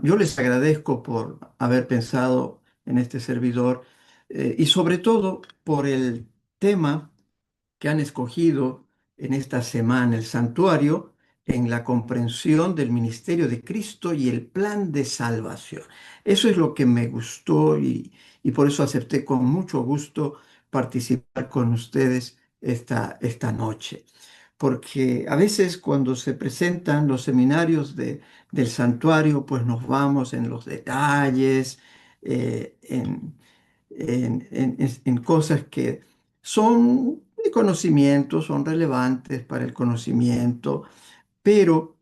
Yo les agradezco por haber pensado en este servidor y sobre todo por el tema que han escogido en esta semana, el santuario, en la comprensión del ministerio de Cristo y el plan de salvación. Eso es lo que me gustó y por eso acepté con mucho gusto participar con ustedes esta noche. Porque a veces cuando se presentan los seminarios del santuario, pues nos vamos en los detalles, en cosas que son de conocimiento, son relevantes para el conocimiento, pero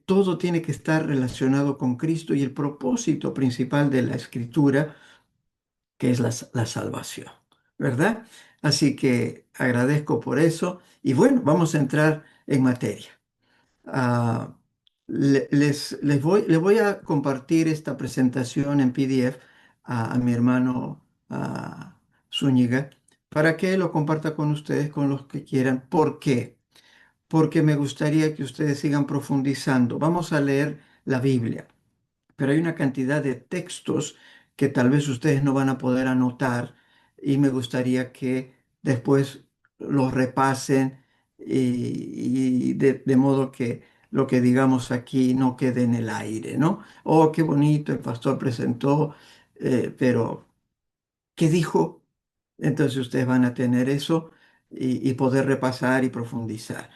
todo tiene que estar relacionado con Cristo y el propósito principal de la Escritura, que es la salvación, ¿verdad? Así que agradezco por eso y bueno, vamos a entrar en materia. Ah, les voy a compartir esta presentación en PDF a mi hermano Zúñiga para que lo comparta con ustedes, con los que quieran. ¿Por qué? Porque me gustaría que ustedes sigan profundizando. Vamos a leer la Biblia, pero hay una cantidad de textos que tal vez ustedes no van a poder anotar y me gustaría que después los repasen y de modo que lo que digamos aquí no quede en el aire, ¿no? Oh, qué bonito, el pastor presentó, pero ¿qué dijo? Entonces ustedes van a tener eso y poder repasar y profundizar.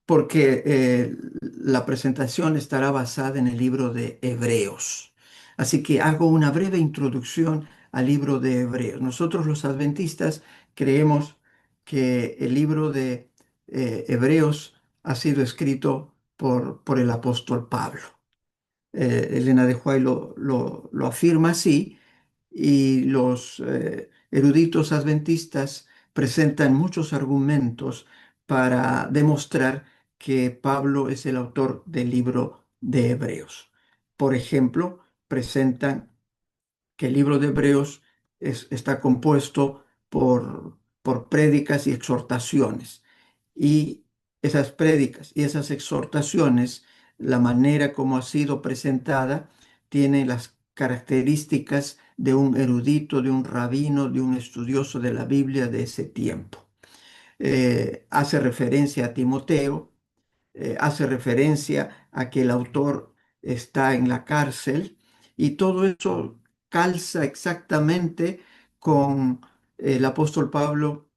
Porque la presentación estará basada en el libro de Hebreos. Así que hago una breve introducción al libro de Hebreos. Nosotros los adventistas creemos que el libro de Hebreos ha sido escrito por el apóstol Pablo. Elena de White lo afirma así y los eruditos adventistas presentan muchos argumentos para demostrar que Pablo es el autor del libro de Hebreos. Por ejemplo, presentan que el libro de Hebreos está compuesto por prédicas y exhortaciones. Y esas prédicas y esas exhortaciones, la manera como ha sido presentada, tiene las características de un erudito, de un rabino, de un estudioso de la Biblia de ese tiempo. Hace referencia a Timoteo, hace referencia a que el autor está en la cárcel y todo eso calza exactamente con el apóstol Pablo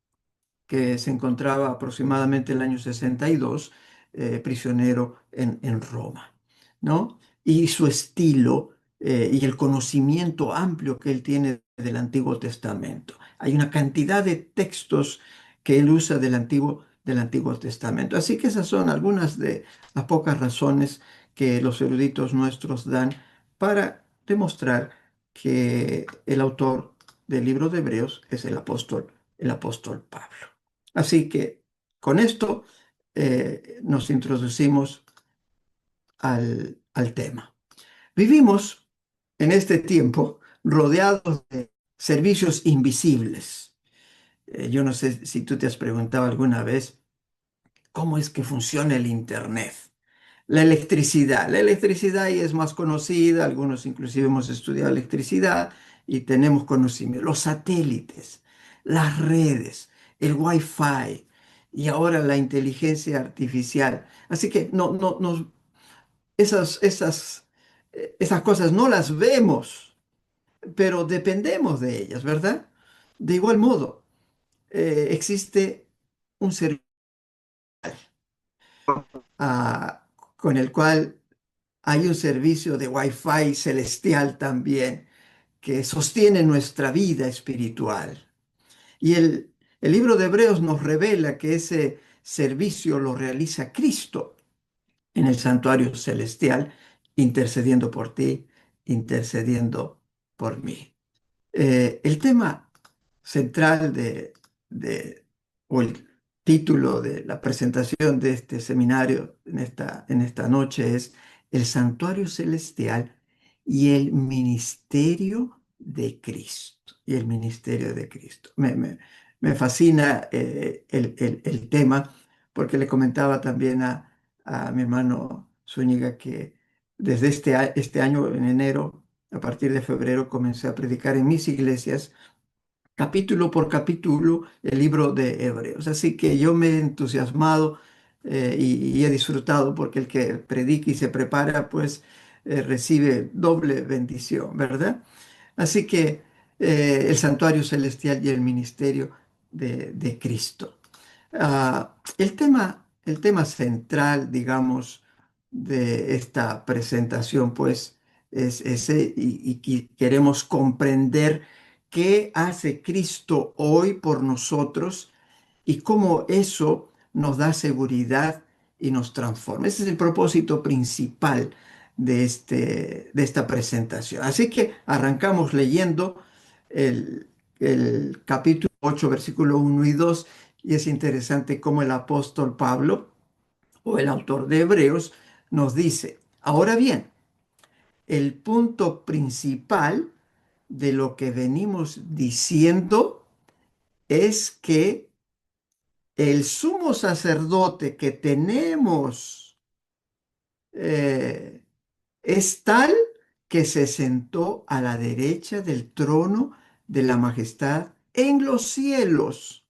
que se encontraba aproximadamente el año 62, prisionero en Roma, ¿no? Y su estilo y el conocimiento amplio que él tiene del Antiguo Testamento. Hay una cantidad de textos que él usa del Antiguo Testamento. Así que esas son algunas de las pocas razones que los eruditos nuestros dan para demostrar que el autor del libro de Hebreos es el apóstol Pablo. Así que con esto nos introducimos al tema. Vivimos en este tiempo rodeados de servicios invisibles. Yo no sé si tú te has preguntado alguna vez cómo es que funciona el Internet. La electricidad. La electricidad ahí es más conocida, algunos inclusive hemos estudiado electricidad y tenemos conocimiento. Los satélites, las redes, el Wi-Fi y ahora la inteligencia artificial. Así que esas cosas no las vemos, pero dependemos de ellas, ¿verdad? De igual modo, existe un servicio ah, con el cual hay un servicio de Wi-Fi celestial también que sostiene nuestra vida espiritual. Y el libro de Hebreos nos revela que ese servicio lo realiza Cristo en el santuario celestial, intercediendo por ti, intercediendo por mí. El tema central o el título de la presentación de este seminario en esta noche es El santuario celestial y el ministerio de Cristo. Y el ministerio de Cristo. Me fascina el tema porque le comentaba también a mi hermano Zúñiga que desde este año, en enero, a partir de febrero, comencé a predicar en mis iglesias capítulo por capítulo el libro de Hebreos. Así que yo me he entusiasmado y he disfrutado porque el que predica y se prepara, pues recibe doble bendición, ¿verdad? Así que el santuario celestial y el ministerio de Cristo. El tema central, digamos, de esta presentación, pues, es ese, y queremos comprender qué hace Cristo hoy por nosotros y cómo eso nos da seguridad y nos transforma. Ese es el propósito principal de esta presentación. Así que arrancamos leyendo el, el capítulo 8, versículo 1 y 2, y es interesante cómo el apóstol Pablo, o el autor de Hebreos, nos dice, ahora bien, el punto principal de lo que venimos diciendo es que el sumo sacerdote que tenemos eh, es tal que se sentó a la derecha del trono de la majestad en los cielos.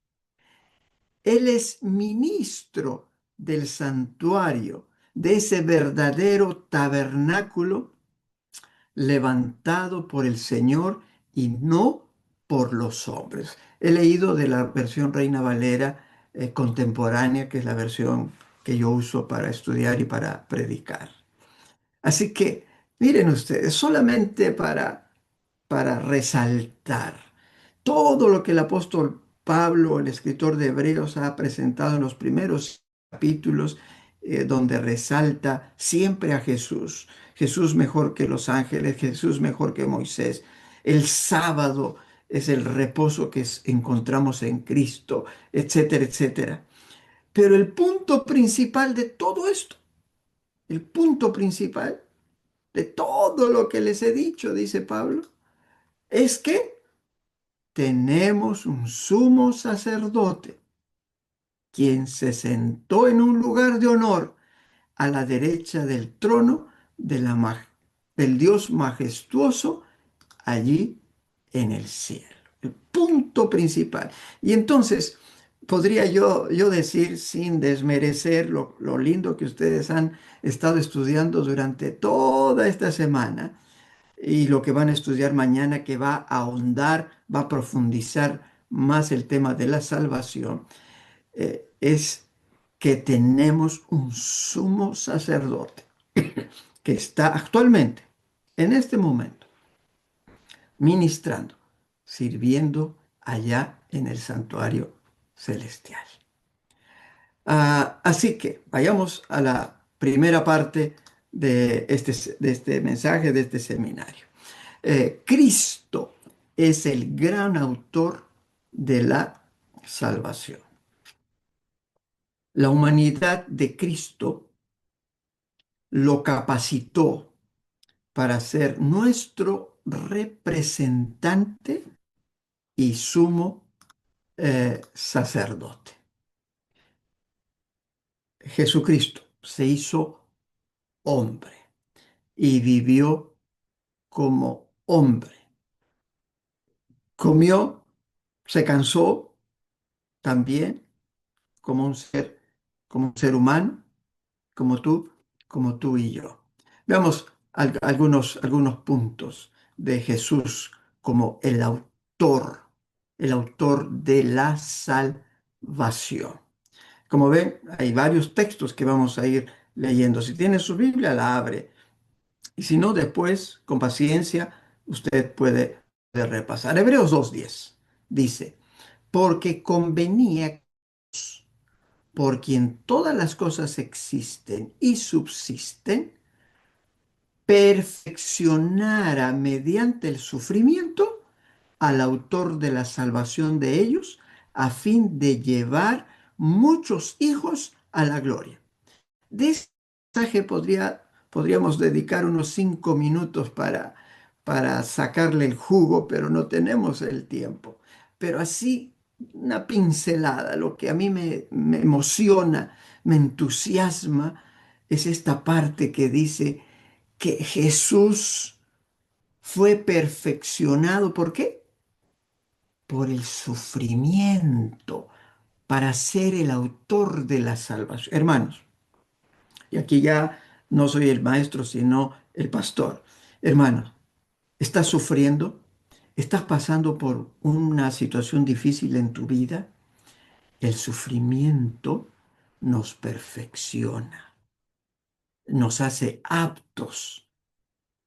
Él es ministro del santuario, de ese verdadero tabernáculo levantado por el Señor y no por los hombres. He leído de la versión Reina Valera contemporánea, que es la versión que yo uso para estudiar y para predicar. Así que miren ustedes, solamente para resaltar todo lo que el apóstol Pablo, el escritor de Hebreos, ha presentado en los primeros capítulos, donde resalta siempre a Jesús. Jesús mejor que los ángeles, Jesús mejor que Moisés. El sábado es el reposo que encontramos en Cristo, etcétera, etcétera. Pero el punto principal de todo esto, el punto principal de todo lo que les he dicho, dice Pablo, es que tenemos un sumo sacerdote, quien se sentó en un lugar de honor a la derecha del trono de del Dios majestuoso allí en el cielo. El punto principal. Y entonces podría yo decir, sin desmerecer lo lindo que ustedes han estado estudiando durante toda esta semana, y lo que van a estudiar mañana, que va a ahondar, va a profundizar más el tema de la salvación, es que tenemos un sumo sacerdote que está actualmente, en este momento, ministrando, sirviendo allá en el santuario celestial. Así que vayamos a la primera parte de este mensaje, de este seminario. Cristo es el gran autor de la salvación. La humanidad de Cristo lo capacitó para ser nuestro representante y sumo sacerdote. Jesucristo se hizo hombre y vivió como hombre. Comió, se cansó también como un ser humano, como tú y yo. Veamos algunos puntos de Jesús como el autor de la salvación. Como ven, hay varios textos que vamos a ir leyendo. Si tiene su Biblia, la abre. Y si no, después, con paciencia, usted puede repasar. Hebreos 2:10 dice, porque convenía por quien todas las cosas existen y subsisten, perfeccionara mediante el sufrimiento al autor de la salvación de ellos, a fin de llevar muchos hijos a la gloria. De este mensaje podríamos dedicar unos 5 minutos para sacarle el jugo, pero no tenemos el tiempo. Pero así, una pincelada, lo que a mí me emociona, me entusiasma, es esta parte que dice que Jesús fue perfeccionado. ¿Por qué? Por el sufrimiento, para ser el autor de la salvación. Hermanos, y aquí ya no soy el maestro, sino el pastor. Hermanos, ¿estás sufriendo? ¿Estás pasando por una situación difícil en tu vida? El sufrimiento nos perfecciona, nos hace aptos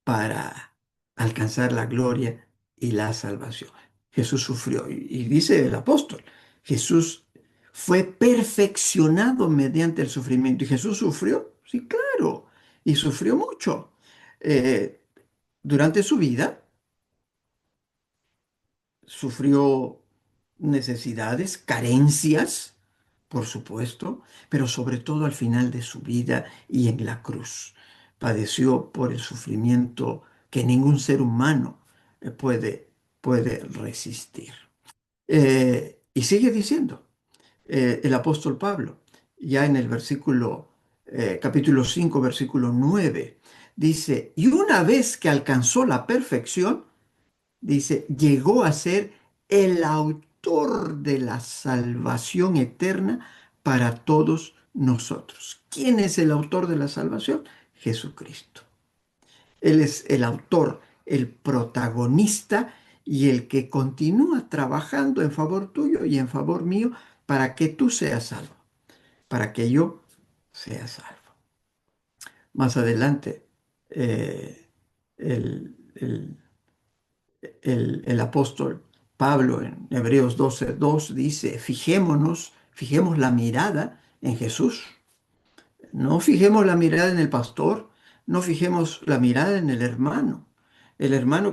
para alcanzar la gloria y la salvación. Jesús sufrió y dice el apóstol, Jesús fue perfeccionado mediante el sufrimiento. ¿Y Jesús sufrió? Sí, claro, y sufrió mucho. Eh, durante su vida sufrió necesidades, carencias, por supuesto, pero sobre todo al final de su vida y en la cruz. Padeció por el sufrimiento que ningún ser humano puede resistir. Y sigue diciendo el apóstol Pablo, ya en el capítulo 5, versículo 9, dice, y una vez que alcanzó la perfección, dice, llegó a ser el autor de la salvación eterna para todos nosotros. ¿Quién es el autor de la salvación? Jesucristo. Él es el autor, el protagonista y el que continúa trabajando en favor tuyo y en favor mío para que tú seas salvo, para que yo sea salvo. Más adelante, eh, el el apóstol Pablo en Hebreos 12:2 dice, fijemos la mirada en Jesús. No fijemos la mirada en el pastor, no fijemos la mirada en el hermano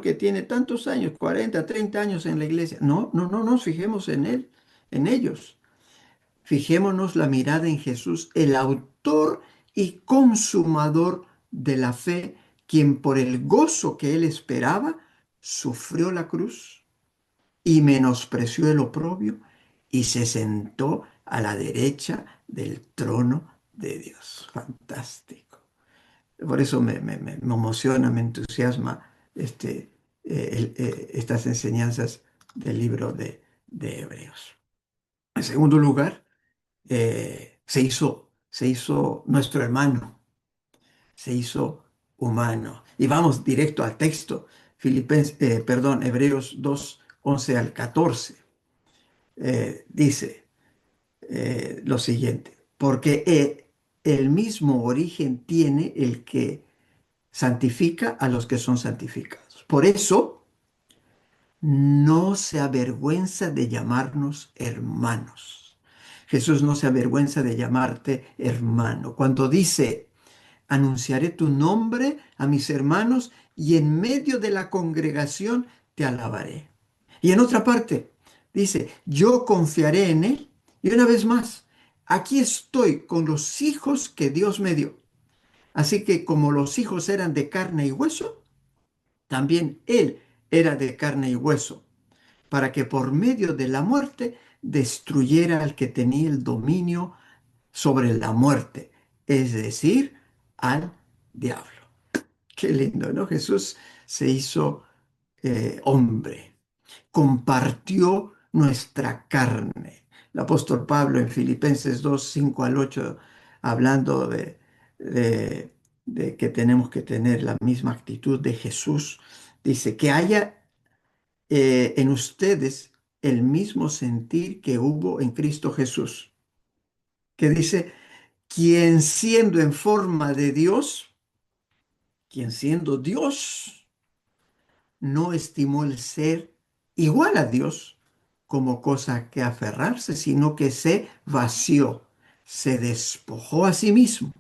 que tiene tantos años, 40, 30 años en la iglesia. No, no, no nos fijemos en él, en ellos. Fijémonos la mirada en Jesús, el autor y consumador de la fe, quien por el gozo que él esperaba, sufrió la cruz y menospreció el oprobio y se sentó a la derecha del trono de Dios. Fantástico. Por eso me emociona, me entusiasma estas enseñanzas del libro de Hebreos. En segundo lugar, se hizo nuestro hermano, se hizo humano. Y vamos directo al texto, Hebreos 2:11 al 14. Dice lo siguiente, porque el mismo origen tiene el que santifica a los que son santificados. Por eso, no se avergüenza de llamarnos hermanos. Jesús no se avergüenza de llamarte hermano. Cuando dice, anunciaré tu nombre a mis hermanos y en medio de la congregación te alabaré. Y en otra parte dice, yo confiaré en él. Y una vez más, aquí estoy con los hijos que Dios me dio. Así que como los hijos eran de carne y hueso, también él era de carne y hueso, para que por medio de la muerte destruyera al que tenía el dominio sobre la muerte, es decir, al diablo. Qué lindo, ¿no? Jesús se hizo hombre, compartió nuestra carne. El apóstol Pablo en Filipenses 2:5 al 8, hablando de, de que tenemos que tener la misma actitud de Jesús, dice que haya en ustedes el mismo sentir que hubo en Cristo Jesús, que dice, quien siendo en forma de Dios, quien siendo Dios, no estimó el ser igual a Dios como cosa que aferrarse, sino que se vació, se despojó a sí mismo.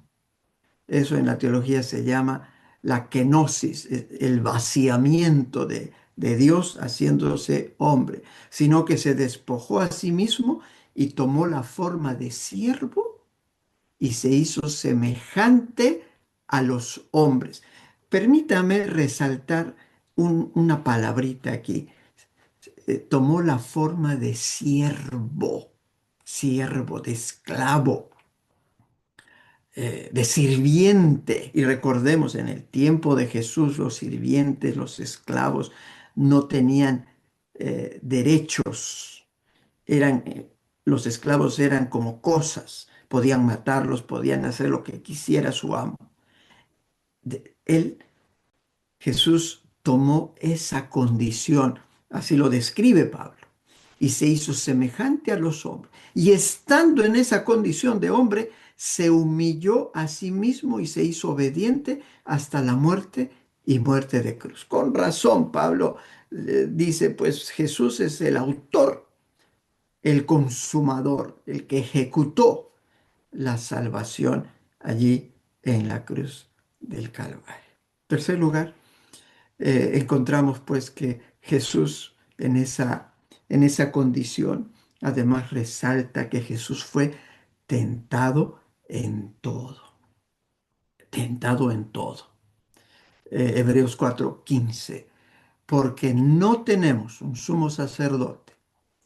Eso en la teología se llama la kenosis, el vaciamiento de Dios haciéndose hombre, sino que se despojó a sí mismo y tomó la forma de siervo y se hizo semejante a los hombres. Permítame resaltar una palabrita aquí. Tomó la forma de siervo, siervo, de esclavo. de sirviente. Y recordemos, en el tiempo de Jesús, los sirvientes, los esclavos, no tenían derechos. Eran, los esclavos eran como cosas. Podían matarlos, podían hacer lo que quisiera su amo. Él, Jesús, tomó esa condición, así lo describe Pablo, y se hizo semejante a los hombres. Y estando en esa condición de hombre, se humilló a sí mismo y se hizo obediente hasta la muerte y muerte de cruz. Con razón, Pablo dice, pues Jesús es el autor, el consumador, el que ejecutó la salvación allí en la cruz del Calvario. Tercer lugar, encontramos pues que Jesús en esa condición, además resalta que Jesús fue tentado en todo, tentado en todo. Hebreos 4:15, porque no tenemos un sumo sacerdote.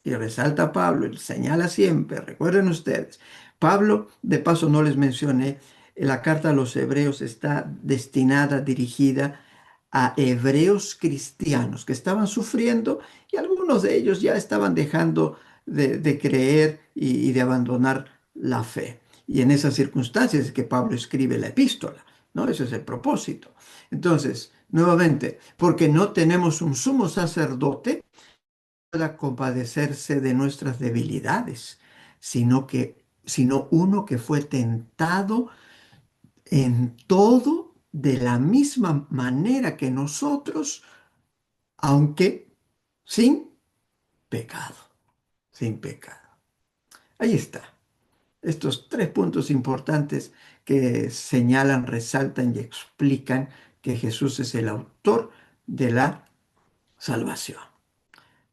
Y resalta Pablo, él señala siempre, recuerden ustedes, Pablo, de paso no les mencioné, la carta a los hebreos está destinada, dirigida a hebreos cristianos que estaban sufriendo y algunos de ellos ya estaban dejando de creer y de abandonar la fe. Y en esas circunstancias es que Pablo escribe la epístola, ¿no? Ese es el propósito. Entonces, nuevamente, porque no tenemos un sumo sacerdote pueda compadecerse de nuestras debilidades, sino uno que fue tentado en todo de la misma manera que nosotros, aunque sin pecado, sin pecado. Ahí está. Estos tres puntos importantes que señalan, resaltan y explican que Jesús es el autor de la salvación.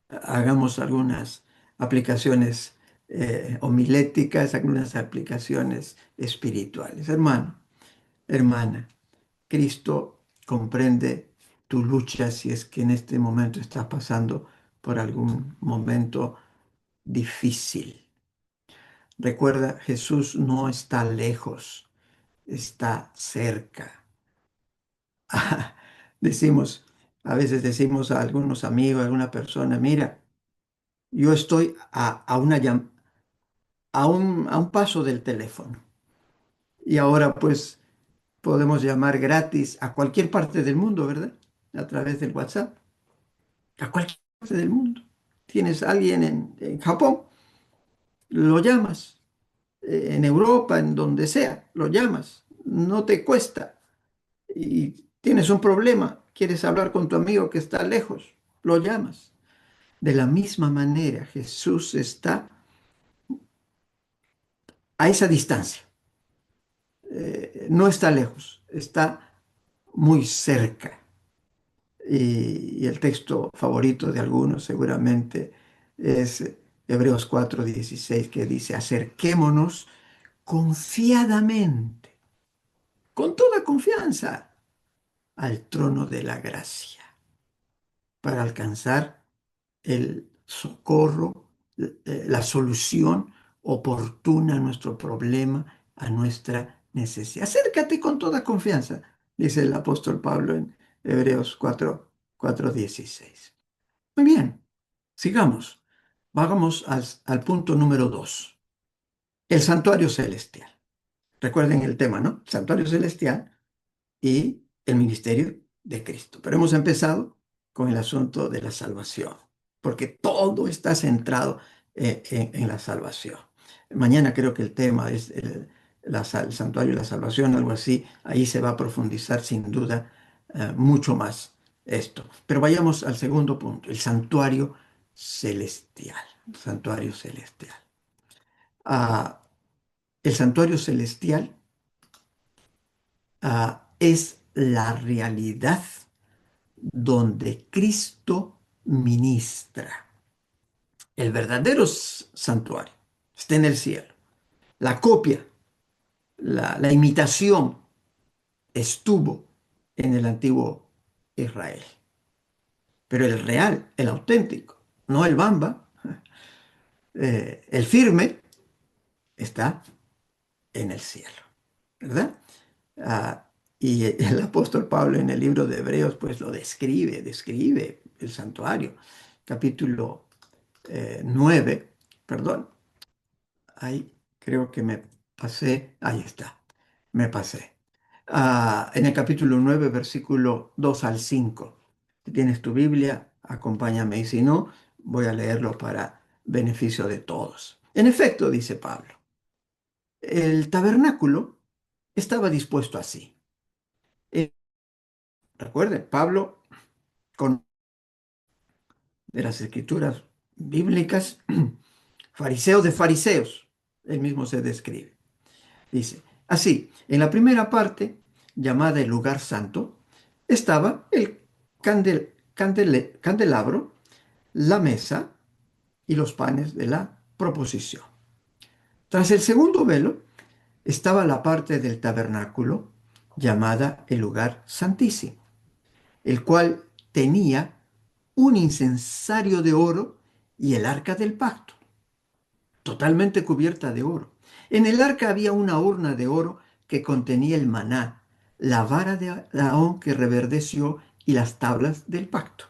Hagamos algunas aplicaciones homiléticas, algunas aplicaciones espirituales. Hermano, hermana, Cristo comprende tu lucha si es que en este momento estás pasando por algún momento difícil. Recuerda, Jesús no está lejos, está cerca. Decimos, a veces decimos a algunos amigos, a alguna persona, mira, yo estoy a un paso del teléfono. Y ahora pues podemos llamar gratis a cualquier parte del mundo, ¿verdad? A través del WhatsApp, a cualquier parte del mundo. Tienes a alguien en Japón, lo llamas, en Europa, en donde sea, lo llamas, no te cuesta. Y tienes un problema, quieres hablar con tu amigo que está lejos, lo llamas. De la misma manera, Jesús está a esa distancia. No está lejos, está muy cerca. Y el texto favorito de algunos seguramente es Hebreos 4:16, que dice, acerquémonos confiadamente, con toda confianza, al trono de la gracia para alcanzar el socorro, la solución oportuna a nuestro problema, a nuestra necesidad. Acércate con toda confianza, dice el apóstol Pablo en Hebreos 4:16. Muy bien, sigamos. Vamos al punto número 2, el santuario celestial. Recuerden el tema, ¿no? Santuario celestial y el ministerio de Cristo. Pero hemos empezado con el asunto de la salvación, porque todo está centrado en la salvación. Mañana creo que el tema es el santuario de la salvación, algo así. Ahí se va a profundizar sin duda mucho más esto. Pero vayamos al segundo punto, el santuario celestial. Santuario celestial. Ah, el santuario celestial es la realidad donde Cristo ministra. El verdadero santuario está en el cielo. La copia, la imitación estuvo en el antiguo Israel. Pero el real, el auténtico, no el bamba, el firme, está en el cielo. ¿verdad? Ah, y el apóstol Pablo en el libro de Hebreos pues lo describe el santuario. Capítulo 9, perdón, ahí creo que me pasé, ahí está, me pasé. En el capítulo 9, versículo 2 al 5. Si tienes tu Biblia, acompáñame y si no, voy a leerlo para beneficio de todos. En efecto, dice Pablo, el tabernáculo estaba dispuesto así. Eh, Recuerde, Pablo, con de las escrituras bíblicas, fariseo de fariseos, él mismo se describe. Dice, así, en la primera parte, llamada el lugar santo, estaba el candelabro, la mesa y los panes de la proposición. Tras el segundo velo estaba la parte del tabernáculo llamada el lugar santísimo, el cual tenía un incensario de oro y el arca del pacto, totalmente cubierta de oro. En el arca había una urna de oro que contenía el maná, la vara de Aarón que reverdeció y las tablas del pacto.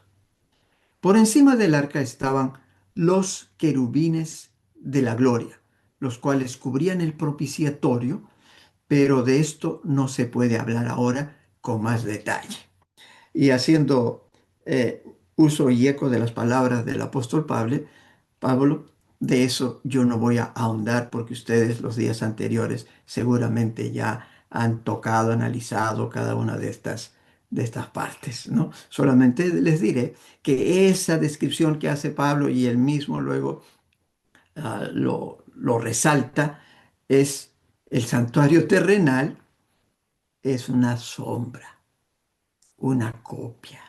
Por encima del arca estaban los querubines de la gloria, los cuales cubrían el propiciatorio, pero de esto no se puede hablar ahora con más detalle. Y haciendo uso y eco de las palabras del apóstol Pablo, de eso yo no voy a ahondar porque ustedes los días anteriores seguramente ya han tocado, analizado cada una de estas partes, ¿no? Solamente les diré que esa descripción que hace Pablo y él mismo luego lo resalta es el santuario terrenal, es una sombra, una copia.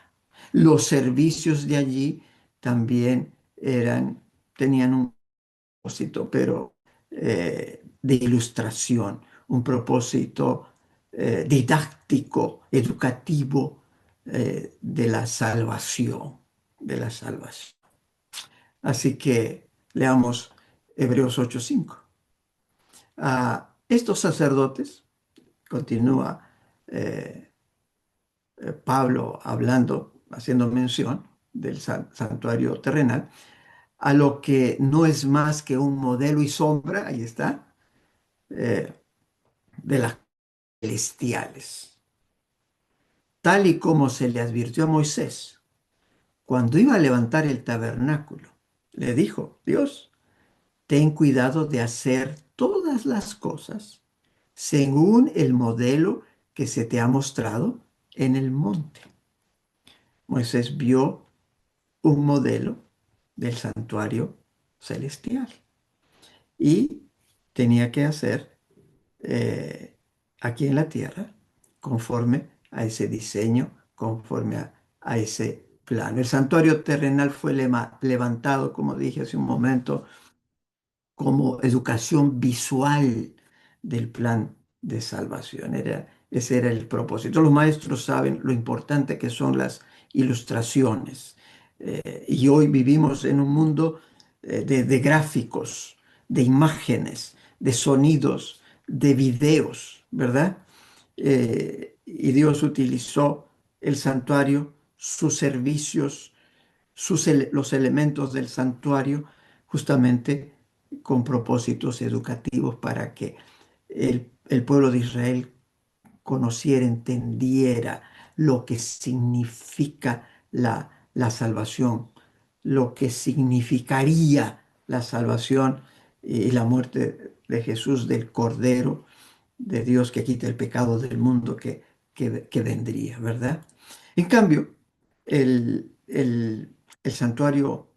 Los servicios de allí también tenían un propósito, pero de ilustración, un propósito didáctico, educativo de la salvación, de la salvación. Así que leamos Hebreos 8:5. Estos sacerdotes, continúa eh, Pablo hablando, haciendo mención del santuario terrenal, a lo que no es más que un modelo y sombra, ahí está, eh, de las celestiales, tal y como se le advirtió a Moisés cuando iba a levantar el tabernáculo. Le dijo, Dios, ten cuidado de hacer todas las cosas según el modelo que se te ha mostrado en el monte. Moisés vio un modelo del santuario celestial y tenía que hacer aquí en la tierra conforme a ese diseño, conforme a ese plano. El santuario terrenal fue levantado, como dije hace un momento, como educación visual del plan de salvación. Ese era el propósito. Los maestros saben lo importante que son las ilustraciones. Y hoy vivimos en un mundo de gráficos, de imágenes, de sonidos, de videos, ¿verdad? Y Dios utilizó el santuario, sus servicios, los elementos del santuario, justamente con propósitos educativos para que el pueblo de Israel conociera, entendiera lo que significa la salvación, lo que significaría la salvación y la muerte de Jesús, del Cordero de Dios que quita el pecado del mundo que vendría, ¿verdad? En cambio, el santuario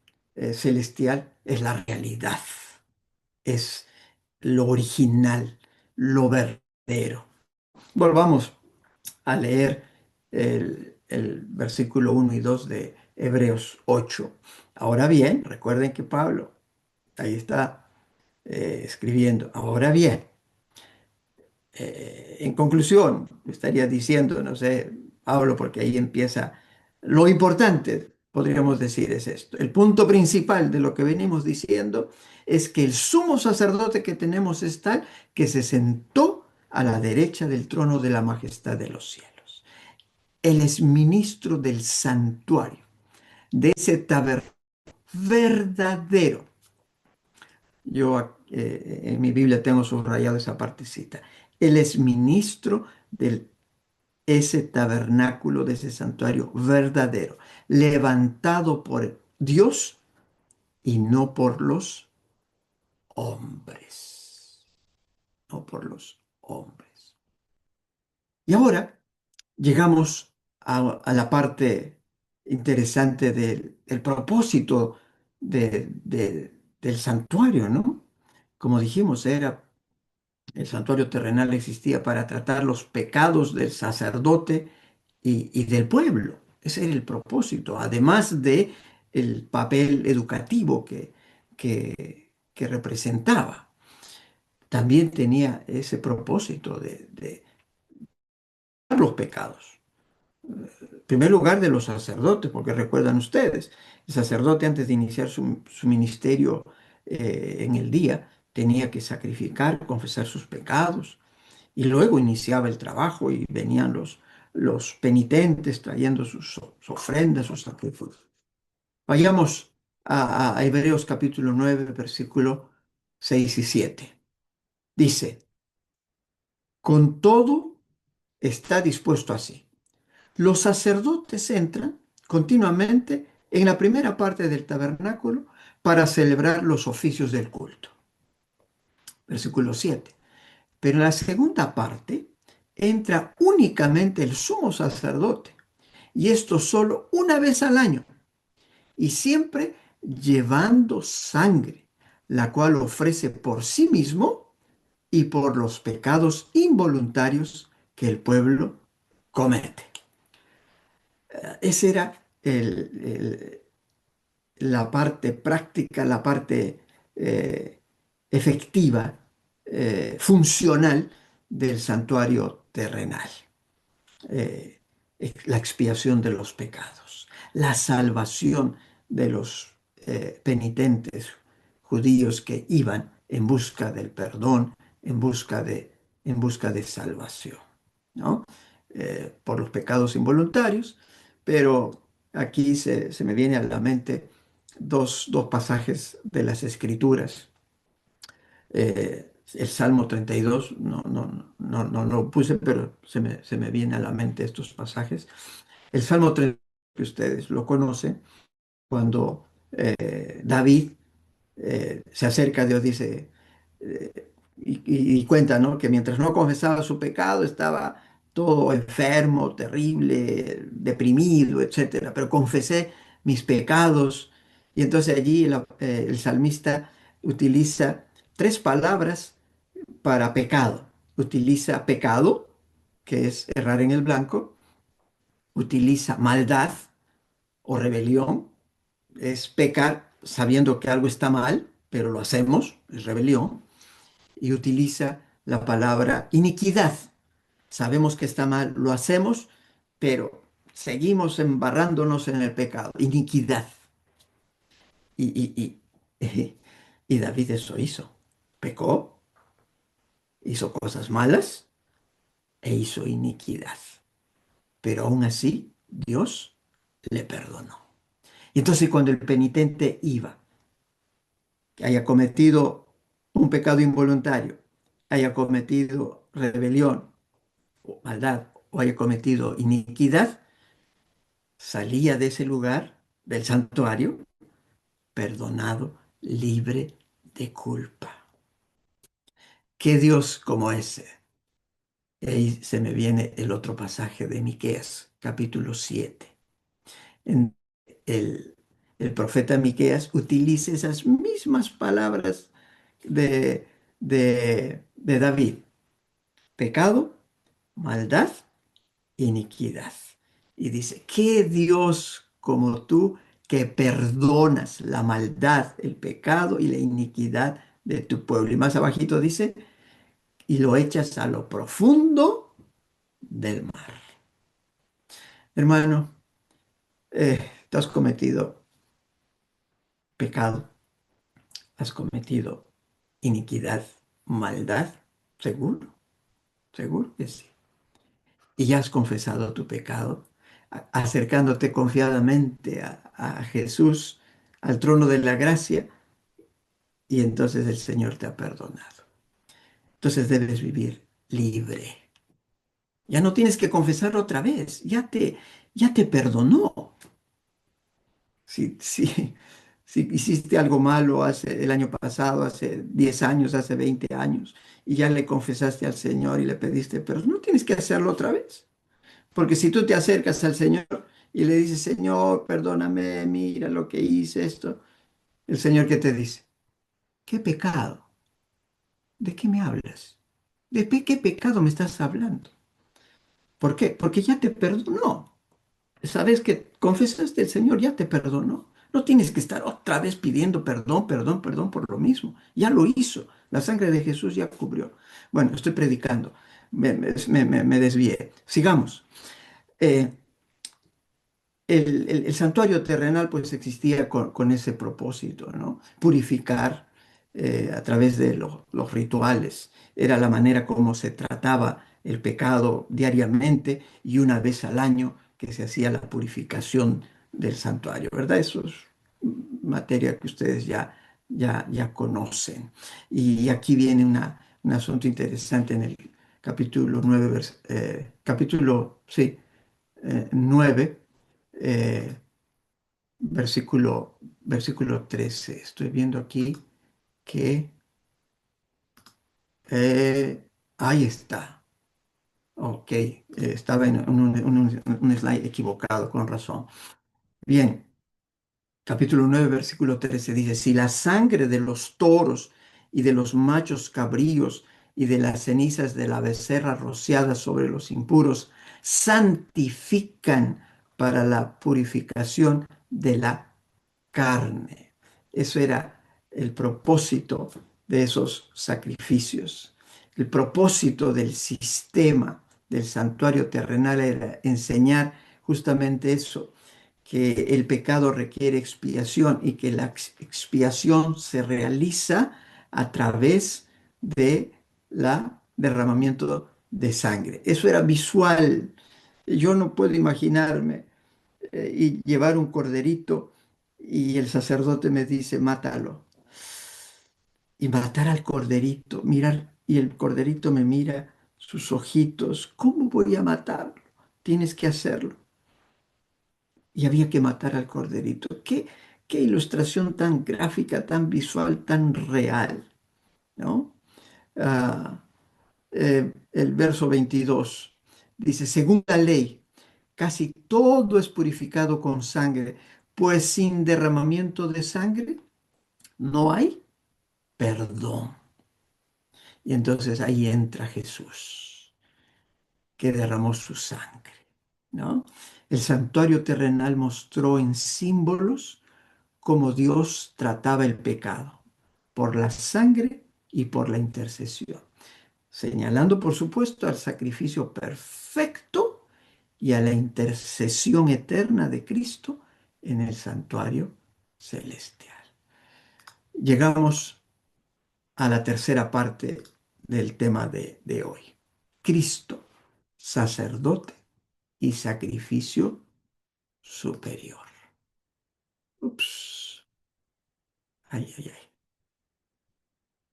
celestial es la realidad, es lo original, lo verdadero. Volvamos a leer el versículo 1 y 2 de Hebreos 8. Ahora bien, recuerden que Pablo ahí está escribiendo. Ahora bien, en conclusión, estaría diciendo, no sé, Pablo, porque ahí empieza lo importante, podríamos decir, es esto. El punto principal de lo que venimos diciendo es que el sumo sacerdote que tenemos es tal que se sentó a la derecha del trono de la majestad de los cielos. Él es ministro del santuario, de ese tabernáculo verdadero. Yo en mi Biblia tengo subrayado esa partecita. Él es ministro de ese tabernáculo, de ese santuario verdadero, levantado por Dios y no por los hombres. No por los hombres. Y ahora llegamos a la parte interesante del propósito del santuario, ¿no? Como dijimos, el santuario terrenal existía para tratar los pecados del sacerdote y del pueblo. Ese era el propósito, además de el papel educativo que representaba. También tenía ese propósito de los pecados. En primer lugar de los sacerdotes, porque recuerdan ustedes, el sacerdote antes de iniciar su ministerio en el día tenía que sacrificar, confesar sus pecados y luego iniciaba el trabajo y venían los penitentes trayendo sus ofrendas, sus sacrificios. Vayamos a Hebreos capítulo 9, versículo 6 y 7. Dice, con todo está dispuesto así. Los sacerdotes entran continuamente en la primera parte del tabernáculo para celebrar los oficios del culto. Versículo 7. Pero en la segunda parte entra únicamente el sumo sacerdote, y esto solo una vez al año, y siempre llevando sangre, la cual ofrece por sí mismo y por los pecados involuntarios que el pueblo comete. Esa era la parte práctica, la parte efectiva, funcional del santuario terrenal. Eh, la expiación de los pecados, la salvación de los penitentes judíos que iban en busca del perdón, en busca de salvación, ¿no? Por los pecados involuntarios, pero aquí se me viene a la mente dos pasajes de las Escrituras. El Salmo 32, no lo puse, pero se me viene a la mente estos pasajes. El Salmo 32, que ustedes lo conocen, cuando David se acerca a Dios, dice, y cuenta, ¿no? Que mientras no confesaba su pecado, estaba todo enfermo, terrible, deprimido, etcétera. Pero confesé mis pecados. Y entonces allí el salmista utiliza tres palabras para pecado. Utiliza pecado, que es errar en el blanco. Utiliza maldad o rebelión, es pecar sabiendo que algo está mal, pero lo hacemos, es rebelión. Y utiliza la palabra iniquidad. Sabemos que está mal, lo hacemos, pero seguimos embarrándonos en el pecado. Iniquidad. Y, y David eso hizo. Pecó, hizo cosas malas e hizo iniquidad. Pero aún así, Dios le perdonó. Y entonces cuando el penitente iba, que haya cometido un pecado involuntario, haya cometido rebelión o maldad o haya cometido iniquidad, salía de ese lugar, del santuario, perdonado, libre de culpa. ¿Qué Dios como ese? Y ahí se me viene el otro pasaje de Miqueas, capítulo 7. En el, el profeta Miqueas utiliza esas mismas palabras de David. Pecado, maldad, iniquidad. Y dice, ¿qué Dios como tú que perdonas la maldad, el pecado y la iniquidad de tu pueblo? Y más abajito dice, y lo echas a lo profundo del mar. Hermano, tú has cometido pecado, has cometido iniquidad, maldad, seguro. Seguro que sí. Y ya has confesado tu pecado, acercándote confiadamente a Jesús, al trono de la gracia, y entonces el Señor te ha perdonado. Entonces debes vivir libre. Ya no tienes que confesarlo otra vez, ya te perdonó. Si, si hiciste algo malo hace el año pasado, hace 10 años, hace 20 años, y ya le confesaste al Señor y le pediste perdón, no tienes que hacerlo otra vez. Porque si tú te acercas al Señor y le dices, Señor, perdóname, mira lo que hice, esto, el Señor, ¿qué te dice? ¿Qué pecado? ¿De qué me hablas? ¿De qué pecado me estás hablando? ¿Por qué? Porque ya te perdonó. Sabes que confesaste, el Señor ya te perdonó. No tienes que estar otra vez pidiendo perdón, perdón, perdón por lo mismo. Ya lo hizo. La sangre de Jesús ya cubrió. Bueno, estoy predicando. Me desvié. Sigamos. Eh, el santuario terrenal pues existía con ese propósito, ¿no? Purificar a través de los rituales. Era la manera como se trataba el pecado diariamente y una vez al año que se hacía la purificación del santuario, ¿verdad? Eso es materia que ustedes ya conocen. Y aquí viene un asunto interesante en el capítulo 9, sí, 9 eh, versículo 13. Estoy viendo aquí que ahí está. Ok, estaba en un slide equivocado, con razón. Bien, capítulo 9 versículo 13 dice, si la sangre de los toros y de los machos cabríos y de las cenizas de la becerra rociadas sobre los impuros santifican para la purificación de la carne. Eso era el propósito de esos sacrificios. El propósito del sistema del santuario terrenal era enseñar justamente eso, que el pecado requiere expiación y que la expiación se realiza a través de la derramamiento de sangre. Eso era visual. Yo no puedo imaginarme y llevar un corderito y el sacerdote me dice, mátalo. Y matar al corderito, mirar, y el corderito me mira sus ojitos, ¿cómo voy a matarlo? Tienes que hacerlo. Y había que matar al corderito. Qué ilustración tan gráfica, tan visual, tan real, ¿no? Ah, el verso 22 dice, según la ley, casi todo es purificado con sangre, pues sin derramamiento de sangre no hay perdón. Y entonces ahí entra Jesús, que derramó su sangre, ¿no? El santuario terrenal mostró en símbolos cómo Dios trataba el pecado, por la sangre y por la intercesión, señalando por supuesto al sacrificio perfecto y a la intercesión eterna de Cristo en el santuario celestial. Llegamos a la tercera parte del tema de hoy. Cristo, sacerdote y sacrificio superior. Ups, ay, ay, ay.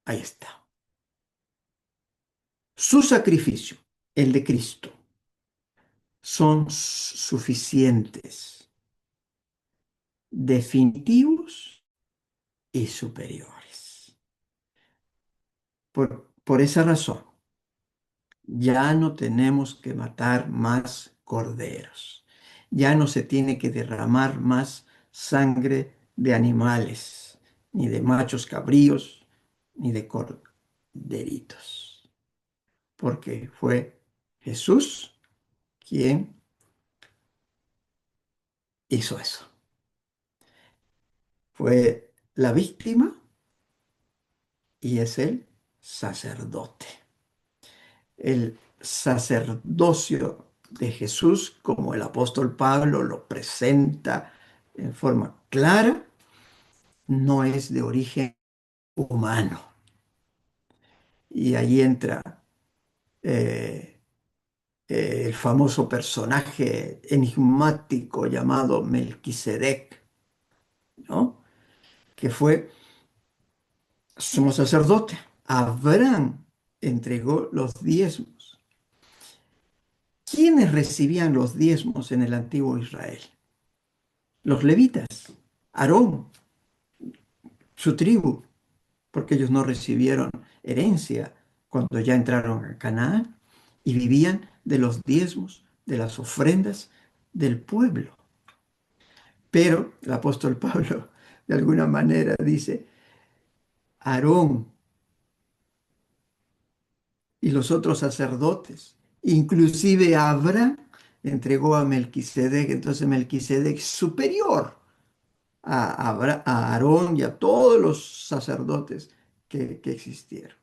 Ahí está. Su sacrificio, el de Cristo, son suficientes, definitivos y superiores. Por esa razón, ya no tenemos que matar más corderos. Ya no se tiene que derramar más sangre de animales, ni de machos cabríos, ni de corderitos. Porque fue Jesús quien hizo eso. Fue la víctima y es el sacerdote. El sacerdocio de Jesús, como el apóstol Pablo lo presenta en forma clara, no es de origen humano. Y ahí entra eh, el famoso personaje enigmático llamado Melquisedec, ¿no? Que fue sumo sacerdote. Abraham entregó los diezmos. ¿Quiénes recibían los diezmos en el antiguo Israel? Los levitas, Aarón, su tribu, porque ellos no recibieron herencia cuando ya entraron a Canaán y vivían de los diezmos, de las ofrendas del pueblo. Pero el apóstol Pablo de alguna manera dice, Aarón y los otros sacerdotes, inclusive Abraham entregó a Melquisedec, entonces Melquisedec es superior a Aarón y a todos los sacerdotes que existieron.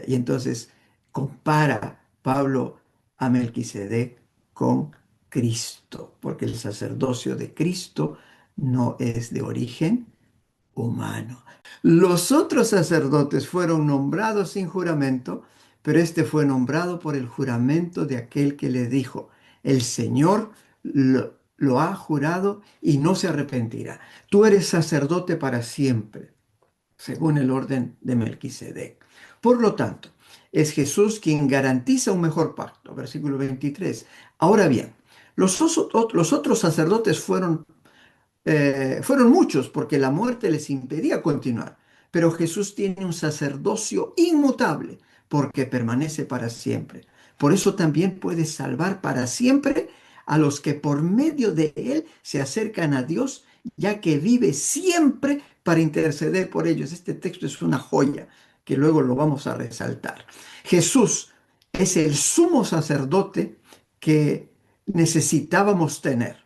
Y entonces compara Pablo a Melquisedec con Cristo, porque el sacerdocio de Cristo no es de origen humano. Los otros sacerdotes fueron nombrados sin juramento, pero este fue nombrado por el juramento de aquel que le dijo, el Señor lo ha jurado y no se arrepentirá. Tú eres sacerdote para siempre, según el orden de Melquisedec. Por lo tanto, es Jesús quien garantiza un mejor pacto. Versículo 23. Ahora bien, los otros sacerdotes fueron muchos porque la muerte les impedía continuar, pero Jesús tiene un sacerdocio inmutable porque permanece para siempre. Por eso también puede salvar para siempre a los que por medio de él se acercan a Dios, ya que vive siempre para interceder por ellos. Este texto es una joya que luego lo vamos a resaltar. Jesús es el sumo sacerdote que necesitábamos tener,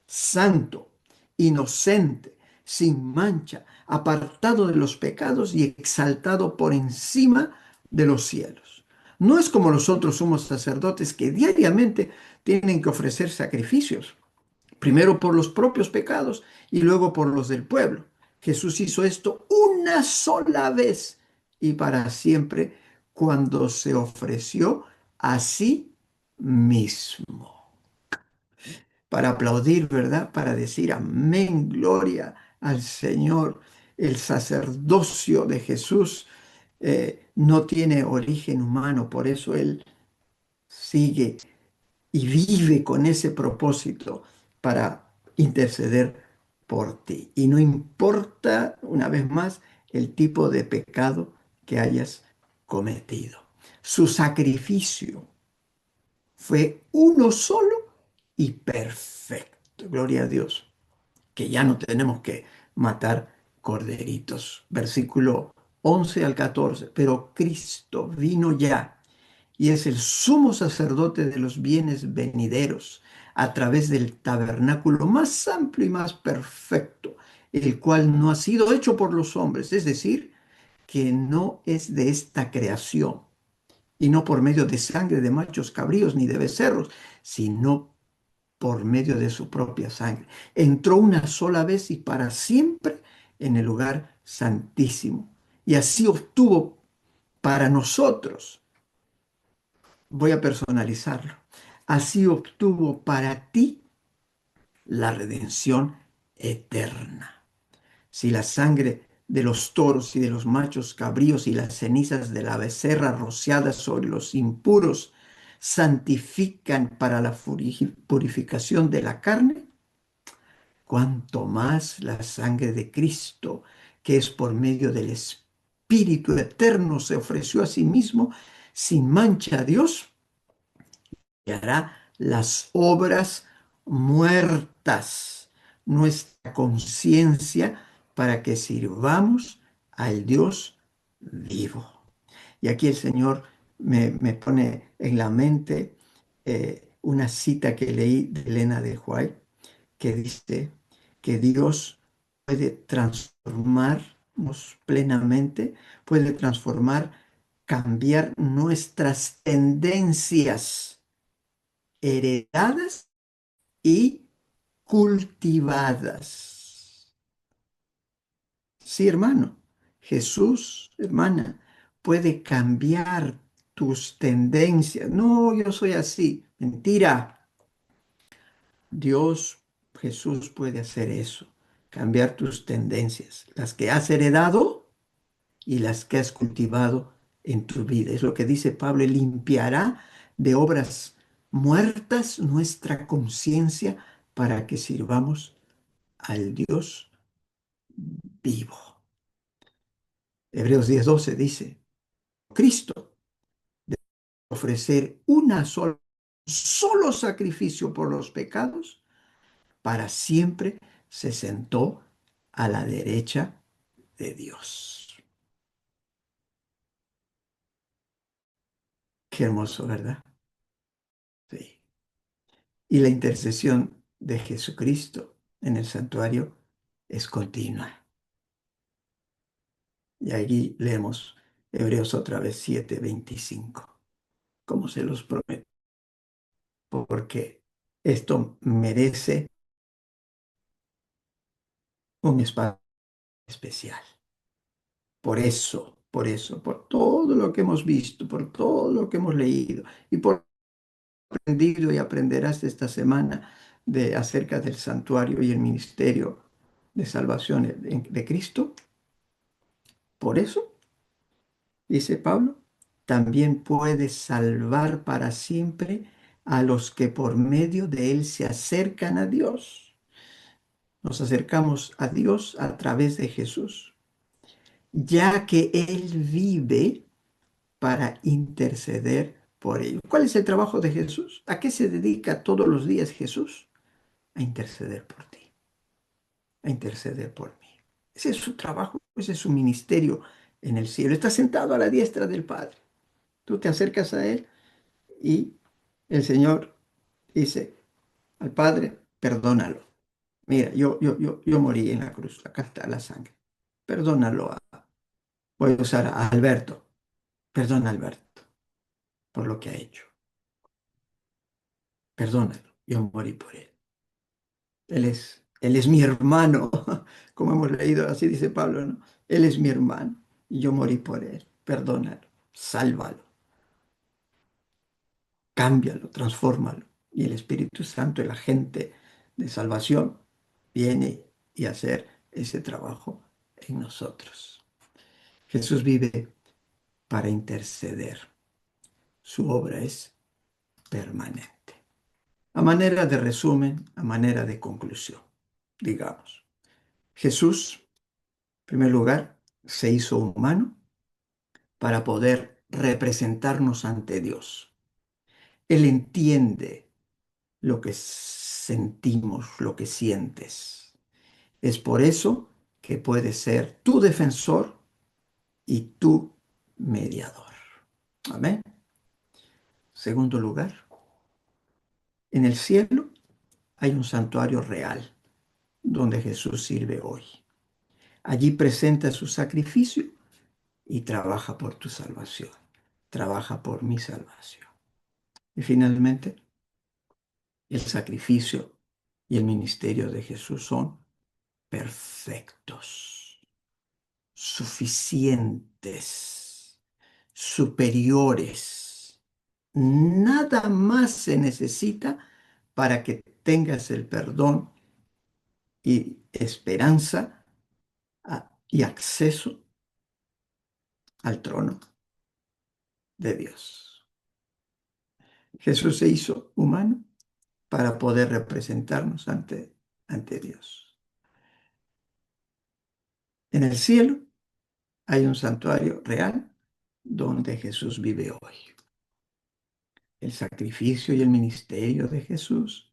santo, inocente, sin mancha, apartado de los pecados y exaltado por encima de los cielos. No es como los otros sumos sacerdotes que diariamente tienen que ofrecer sacrificios, primero por los propios pecados y luego por los del pueblo. Jesús hizo esto una sola vez y para siempre cuando se ofreció a sí mismo para aplaudir, ¿verdad? Para decir amén, gloria al Señor. El sacerdocio de Jesús no tiene origen humano, por eso Él sigue y vive con ese propósito para interceder por ti. Y no importa, una vez más, el tipo de pecado que hayas cometido. Su sacrificio fue uno solo y perfecto. Gloria a Dios, que ya no tenemos que matar corderitos. Versículo 11 al 14. Pero Cristo vino ya y es el sumo sacerdote de los bienes venideros a través del tabernáculo más amplio y más perfecto, el cual no ha sido hecho por los hombres, es decir, que no es de esta creación y no por medio de sangre de machos cabríos ni de becerros, sino por medio de su propia sangre. Entró una sola vez y para siempre en el lugar santísimo. Y así obtuvo para nosotros, voy a personalizarlo, así obtuvo para ti la redención eterna. Si la sangre de los toros y de los machos cabríos y las cenizas de la becerra rociadas sobre los impuros santifican para la purificación de la carne, cuanto más la sangre de Cristo, que es por medio del Espíritu eterno, se ofreció a sí mismo sin mancha a Dios, y hará las obras muertas, nuestra conciencia, para que sirvamos al Dios vivo. Y aquí el Señor me pone en la mente una cita que leí de Elena de White, que dice que Dios puede transformarnos plenamente, puede transformar, cambiar nuestras tendencias heredadas y cultivadas. Sí, hermano, Jesús, hermana, puede cambiar tus tendencias. No, yo soy así. Mentira. Dios, Jesús puede hacer eso, cambiar tus tendencias, las que has heredado y las que has cultivado en tu vida. Es lo que dice Pablo, Él limpiará de obras muertas nuestra conciencia para que sirvamos al Dios vivo. Hebreos 10:12 dice, Cristo debe ofrecer solo sacrificio por los pecados, para siempre se sentó a la derecha de Dios. Qué hermoso, ¿verdad? Sí. Y la intercesión de Jesucristo en el santuario es continua. Y allí leemos Hebreos otra vez 7:25, como se los prometo, porque esto merece un espacio especial. Por todo lo que hemos visto, por todo lo que hemos leído y por aprendido y aprenderás esta semana acerca del santuario y el ministerio de salvación de Cristo. Por eso, dice Pablo, también puede salvar para siempre a los que por medio de él se acercan a Dios. Nos acercamos a Dios a través de Jesús, ya que él vive para interceder por ellos. ¿Cuál es el trabajo de Jesús? ¿A qué se dedica todos los días Jesús? A interceder por ti, a interceder por mí. Ese es su trabajo, ese es su ministerio en el cielo. Está sentado a la diestra del Padre. Tú te acercas a Él y el Señor dice al Padre, perdónalo. Mira, yo morí en la cruz, acá está la sangre. Perdónalo. Voy a usar a Alberto. Perdona a Alberto por lo que ha hecho. Perdónalo. Yo morí por él. Él es mi hermano, como hemos leído, así dice Pablo, ¿no? Él es mi hermano y yo morí por él. Perdónalo, sálvalo, cámbialo, transfórmalo. Y el Espíritu Santo, el agente de salvación, viene y hacer ese trabajo en nosotros. Jesús vive para interceder. Su obra es permanente. A manera de resumen, a manera de conclusión, digamos, Jesús, en primer lugar, se hizo humano para poder representarnos ante Dios. Él entiende lo que sentimos, lo que sientes. Es por eso que puede ser tu defensor y tu mediador. Amén. Segundo lugar, en el cielo hay un santuario real donde Jesús sirve hoy. Allí presenta su sacrificio y trabaja por tu salvación. Trabaja por mi salvación. Y finalmente, el sacrificio y el ministerio de Jesús son perfectos, suficientes, superiores. Nada más se necesita para que tengas el perdón y esperanza y acceso al trono de Dios. Jesús se hizo humano para poder representarnos ante Dios. En el cielo hay un santuario real donde Jesús vive hoy. El sacrificio y el ministerio de Jesús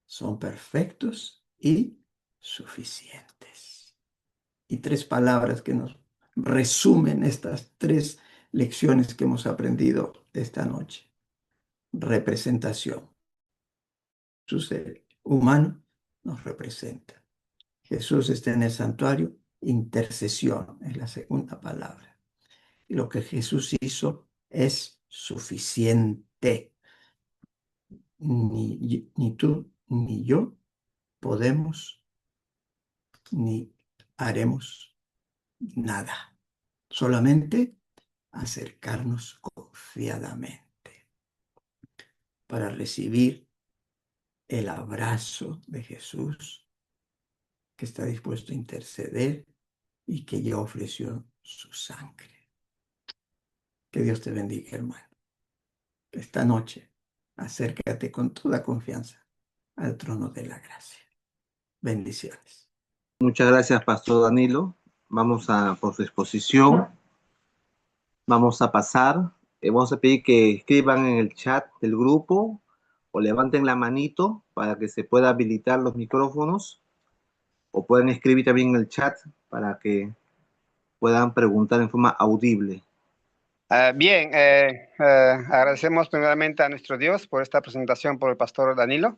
son perfectos y suficientes. Y tres palabras que nos resumen estas tres lecciones que hemos aprendido esta noche. Representación. Jesús, el humano, nos representa. Jesús está en el santuario. Intercesión es la segunda palabra. Y lo que Jesús hizo es suficiente. Ni tú ni yo podemos ni haremos nada. Solamente acercarnos confiadamente para recibir el abrazo de Jesús, que está dispuesto a interceder y que ya ofreció su sangre. Que Dios te bendiga, hermano. Esta noche, acércate con toda confianza al trono de la gracia. Bendiciones. Muchas gracias, Pastor Danilo. Vamos a por su exposición. Vamos a pasar. Vamos a pedir que escriban en el chat del grupo o levanten la manito para que se pueda habilitar los micrófonos, o pueden escribir también en el chat para que puedan preguntar en forma audible. Bien, agradecemos primeramente a nuestro Dios por esta presentación por el pastor Danilo,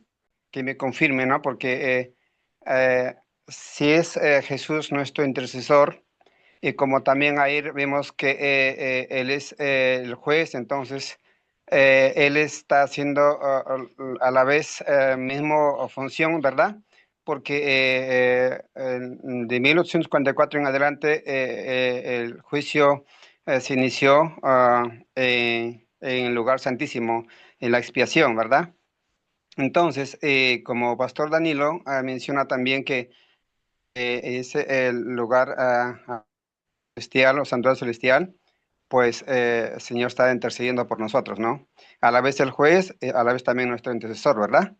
que me confirme, ¿no? Porque si es Jesús nuestro intercesor, y como también ahí vemos que Él es el juez, entonces Él está haciendo a la vez mismo función, ¿verdad? Porque de 1844 en adelante el juicio se inició en el lugar santísimo, en la expiación, ¿verdad? Entonces, como Pastor Danilo menciona también que es el lugar celestial o santuario celestial, pues el Señor está intercediendo por nosotros, ¿no? A la vez el juez, a la vez también nuestro intercesor, ¿verdad?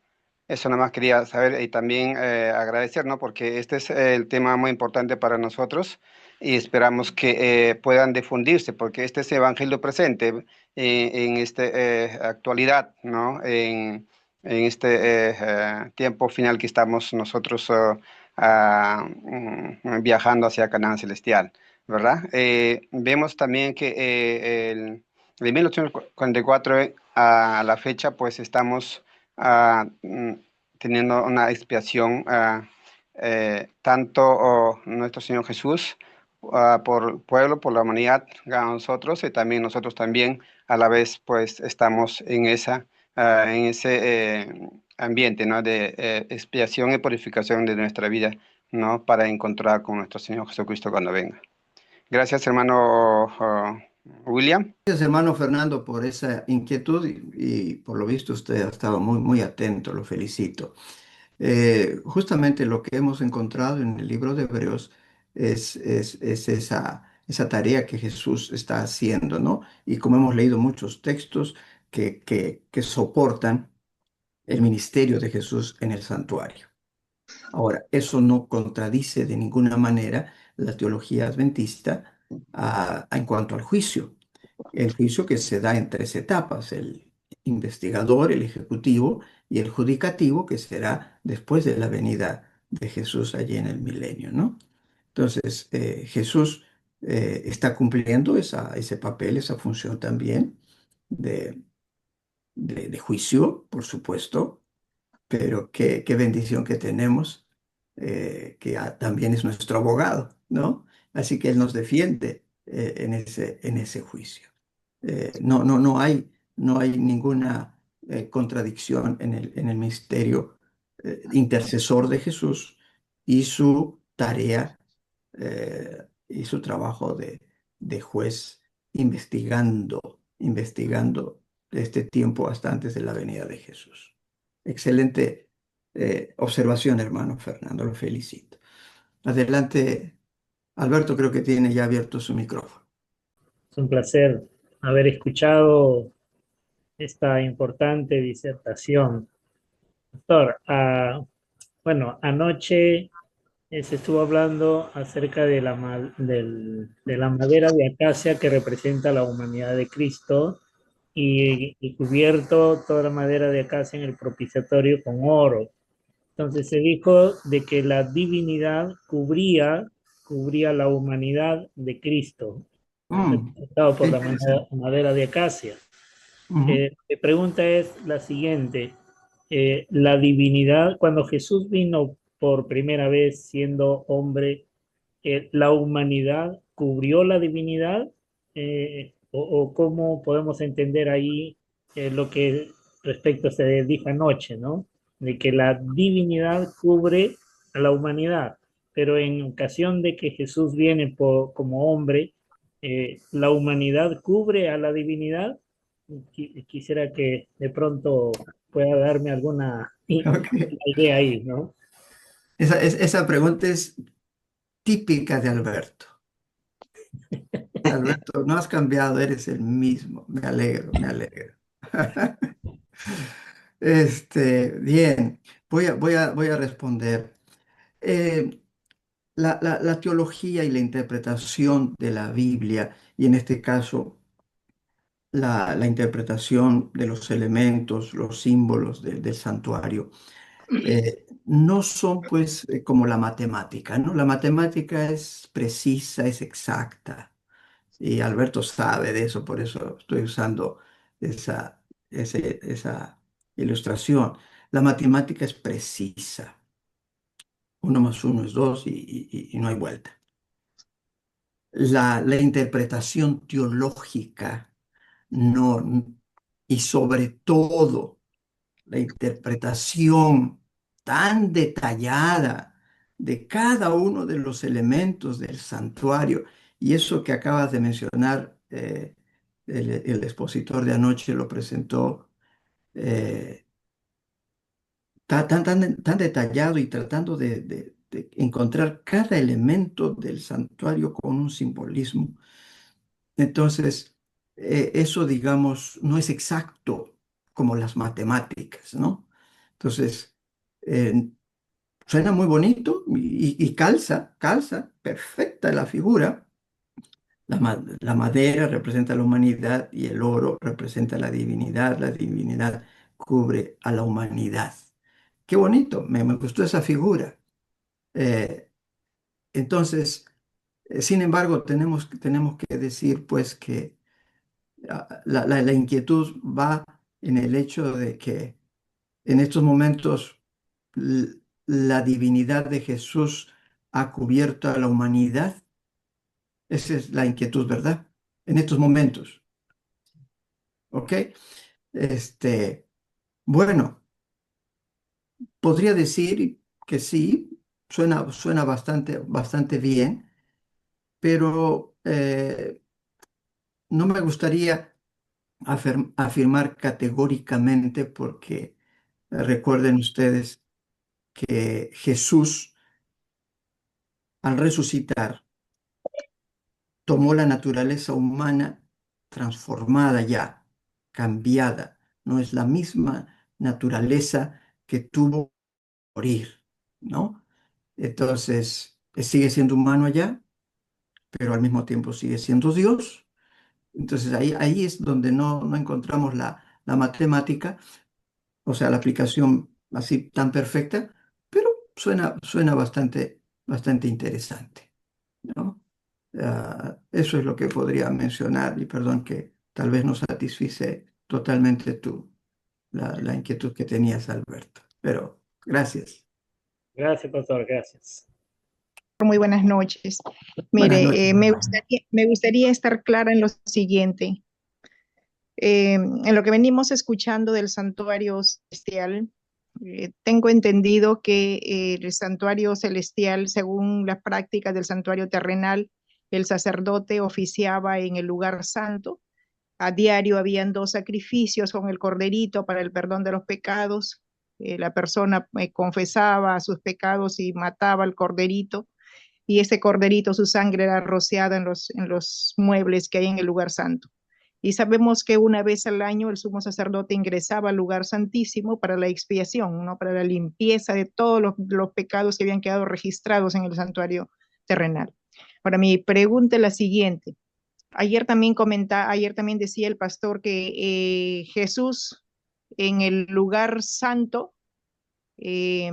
Eso nada más quería saber y también agradecer, ¿no? Porque este es el tema muy importante para nosotros y esperamos que puedan difundirse, porque este es evangelio presente en esta actualidad, ¿no? En este tiempo final que estamos nosotros viajando hacia Canaán celestial, ¿verdad? Vemos también que de 1844 a la fecha, pues estamos teniendo una expiación, tanto nuestro Señor Jesús por el pueblo, por la humanidad, a nosotros, y también nosotros también a la vez, pues estamos en en ese ambiente, ¿no? De expiación y purificación de nuestra vida, ¿no? Para encontrar con nuestro Señor Jesucristo cuando venga. Gracias, hermano William. Gracias, hermano Fernando, por esa inquietud y por lo visto usted ha estado muy, muy atento, lo felicito. Justamente lo que hemos encontrado en el libro de Hebreos es esa tarea que Jesús está haciendo, ¿no? Y como hemos leído muchos textos que soportan el ministerio de Jesús en el santuario. Ahora, eso no contradice de ninguna manera la teología adventista en cuanto al juicio. El juicio que se da en tres etapas: el investigador, el ejecutivo y el judicativo, que será después de la venida de Jesús allí en el milenio, ¿no? Entonces, Jesús está cumpliendo ese papel, esa función también de, de juicio, por supuesto, pero qué bendición que tenemos, que también es nuestro abogado, ¿no? Así que Él nos defiende en ese juicio. No hay ninguna contradicción en el misterio intercesor de Jesús y su tarea y su trabajo de juez investigando este tiempo hasta antes de la venida de Jesús. Excelente observación, hermano Fernando, lo felicito. Adelante, Alberto, creo que tiene ya abierto su micrófono. Es un placer haber escuchado esta importante disertación. Doctor, bueno, anoche se estuvo hablando acerca de de la madera de acacia que representa la humanidad de Cristo y cubierto toda la madera de acacia en el propiciatorio con oro. Entonces se dijo de que la divinidad cubría la humanidad de Cristo, representado Qué por la interesante. madera de acacia. Ujú. Mi pregunta es la siguiente. La divinidad, cuando Jesús vino por primera vez siendo hombre, ¿la humanidad cubrió la divinidad? O cómo podemos entender ahí lo que respecto se dijo anoche, ¿no? De que la divinidad cubre a la humanidad, pero en ocasión de que Jesús viene como hombre, ¿La humanidad cubre a la divinidad? Quisiera que de pronto pueda darme alguna Ok. idea ahí, ¿no? Esa pregunta es típica de Alberto. Alberto, no has cambiado, eres el mismo. Me alegro, me alegro. Bien, voy a responder. Eh, la teología y la interpretación de la Biblia, y en este caso la interpretación de los elementos, los símbolos del santuario, no son pues como la matemática, ¿no? La matemática es precisa, es exacta, y Alberto sabe de eso, por eso estoy usando esa, esa ilustración. La matemática es precisa, uno más uno es dos y no hay vuelta. La interpretación teológica no, y sobre todo la interpretación tan detallada de cada uno de los elementos del santuario. Y eso que acabas de mencionar, el expositor de anoche lo presentó tan detallado y tratando de encontrar cada elemento del santuario con un simbolismo. Entonces, eso, digamos, no es exacto como las matemáticas, ¿no? Entonces, eh, suena muy bonito y calza, perfecta la figura. La madera representa la humanidad y el oro representa la divinidad cubre a la humanidad. Qué bonito, me gustó esa figura. Eh, entonces, sin embargo, tenemos que decir pues que la inquietud va en el hecho de que en estos momentos la divinidad de Jesús ha cubierto a la humanidad. Esa es la inquietud, ¿verdad? En estos momentos, ¿ok? Este, bueno, podría decir que sí, suena bastante bien, pero no me gustaría afirmar categóricamente porque recuerden ustedes que Jesús, al resucitar, tomó la naturaleza humana transformada ya, cambiada. No es la misma naturaleza que tuvo que morir, ¿no? Entonces, sigue siendo humano allá, pero al mismo tiempo sigue siendo Dios. Entonces, ahí es donde no encontramos la matemática, o sea, la aplicación así tan perfecta, pero suena bastante interesante, ¿no? Eso es lo que podría mencionar y perdón que tal vez no satisfice totalmente la inquietud que tenías, Alberto, pero gracias. Gracias, pastor, gracias. Muy buenas noches. Buenas Mire, noches. me gustaría estar clara en lo siguiente. En lo que venimos escuchando del santuario celestial, tengo entendido que el santuario celestial, según las prácticas del santuario terrenal, el sacerdote oficiaba en el lugar santo. A diario habían 2 sacrificios con el corderito para el perdón de los pecados. La persona confesaba sus pecados y mataba al corderito, y ese corderito, su sangre era rociada en los muebles que hay en el lugar santo. Y sabemos que una vez al año el sumo sacerdote ingresaba al lugar santísimo para la expiación, ¿no? Para la limpieza de todos los pecados que habían quedado registrados en el santuario terrenal. Ahora, mi pregunta es la siguiente. Ayer también decía el pastor que Jesús en el lugar santo eh,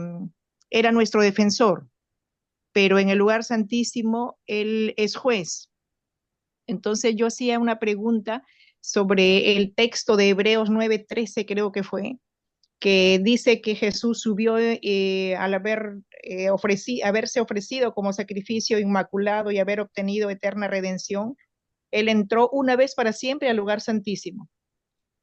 era nuestro defensor, pero en el lugar santísimo Él es juez. Entonces yo hacía una pregunta sobre el texto de Hebreos 9:13, creo que fue, que dice que Jesús subió al haberse ofrecido como sacrificio inmaculado y haber obtenido eterna redención. Él entró una vez para siempre al lugar santísimo.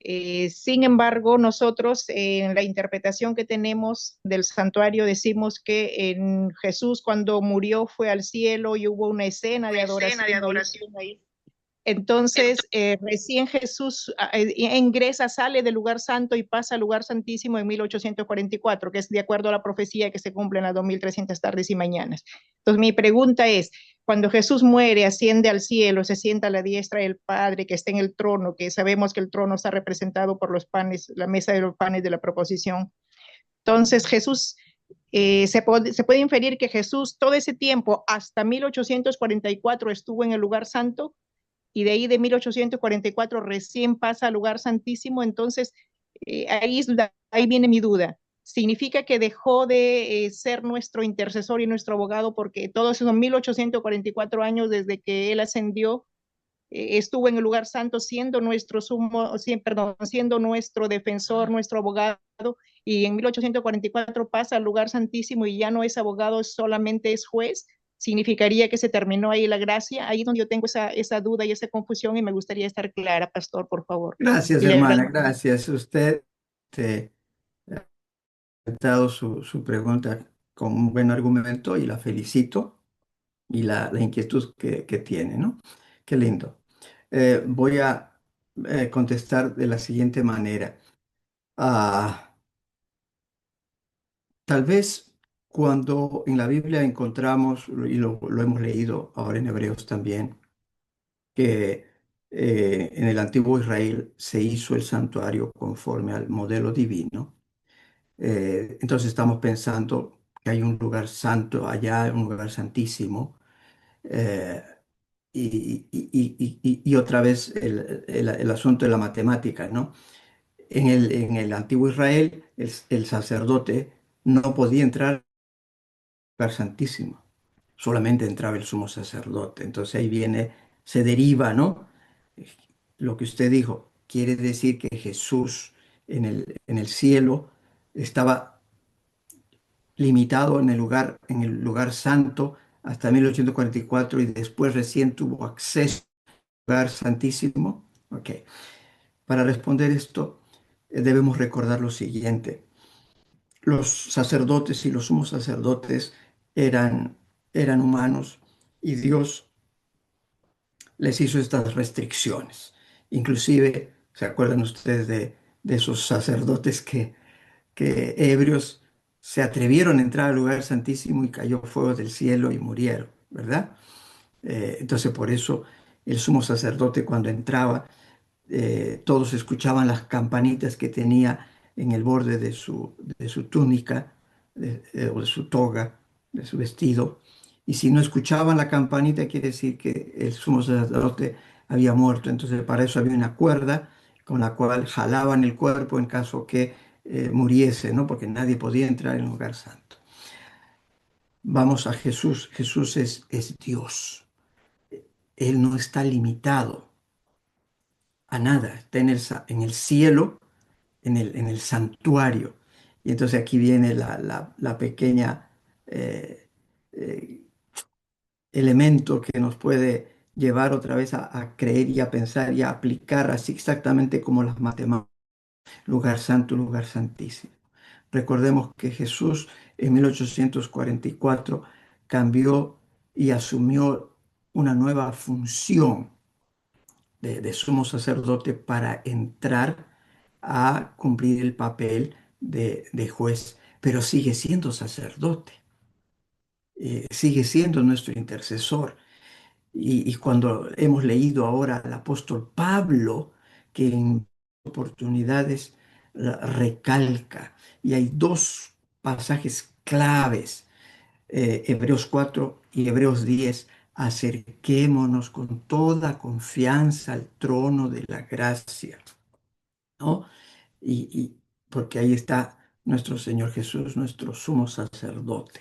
Sin embargo, nosotros en la interpretación que tenemos del santuario decimos que Jesús cuando murió fue al cielo y hubo una escena de adoración ahí. Entonces, recién Jesús ingresa, sale del lugar santo y pasa al lugar santísimo en 1844, que es de acuerdo a la profecía que se cumple en las 2300 tardes y mañanas. Entonces, mi pregunta es, cuando Jesús muere, asciende al cielo, se sienta a la diestra del Padre, que está en el trono, que sabemos que el trono está representado por los panes, la mesa de los panes de la proposición. Entonces, Jesús, se puede inferir que Jesús todo ese tiempo, hasta 1844, estuvo en el lugar santo, y de ahí de 1844 recién pasa al lugar santísimo. Entonces, ahí viene mi duda. ¿Significa que dejó de ser nuestro intercesor y nuestro abogado porque todos esos 1844 años desde que él ascendió, estuvo en el lugar santo siendo nuestro siendo nuestro defensor, nuestro abogado, y en 1844 pasa al lugar santísimo y ya no es abogado, solamente es juez? ¿Significaría que se terminó ahí la gracia? Ahí donde yo tengo esa duda y esa confusión, y me gustaría estar clara, pastor, por favor. Gracias, Y le hermana, agradezco. gracias. Usted ha presentado su pregunta con un buen argumento y la felicito y la inquietud que tiene, ¿no? Qué lindo. Voy a contestar de la siguiente manera. Ah, tal vez cuando en la Biblia encontramos, y lo hemos leído ahora en Hebreos también, que en el antiguo Israel se hizo el santuario conforme al modelo divino. Entonces estamos pensando que hay un lugar santo allá, un lugar santísimo. eh, y otra vez el asunto de la matemática, ¿no? En el antiguo Israel, el sacerdote no podía entrar al lugar santísimo, solamente entraba el sumo sacerdote. Entonces ahí viene, se deriva, ¿no? Lo que usted dijo, quiere decir que Jesús en el cielo estaba limitado en el lugar santo hasta 1844 y después recién tuvo acceso al lugar santísimo. Ok. Para responder esto, debemos recordar lo siguiente. Los sacerdotes y los sumos sacerdotes eran humanos y Dios les hizo estas restricciones. Inclusive, ¿se acuerdan ustedes de esos sacerdotes que ebrios se atrevieron a entrar al lugar santísimo y cayó fuego del cielo y murieron, ¿verdad? Entonces por eso el sumo sacerdote cuando entraba, todos escuchaban las campanitas que tenía en el borde de su túnica o de su toga, de su vestido. Y si no escuchaban la campanita, quiere decir que el sumo sacerdote había muerto. Entonces para eso había una cuerda con la cual jalaban el cuerpo en caso que muriese, ¿no? Porque nadie podía entrar en el lugar santo. Vamos a Jesús. Jesús es Dios. Él no está limitado a nada. Está en el cielo, en el santuario. Y entonces aquí viene la pequeña eh, elemento que nos puede llevar otra vez a creer y a pensar y a aplicar así exactamente como las matemáticas. Lugar santo, lugar santísimo. Recordemos que Jesús en 1844 cambió y asumió una nueva función de sumo sacerdote para entrar a cumplir el papel de juez, pero sigue siendo sacerdote, sigue siendo nuestro intercesor. Y cuando hemos leído ahora al apóstol Pablo, que en oportunidades recalca, y hay dos pasajes claves, Hebreos 4 y Hebreos 10, acerquémonos con toda confianza al trono de la gracia, ¿no? Y porque ahí está nuestro Señor Jesús, nuestro sumo sacerdote,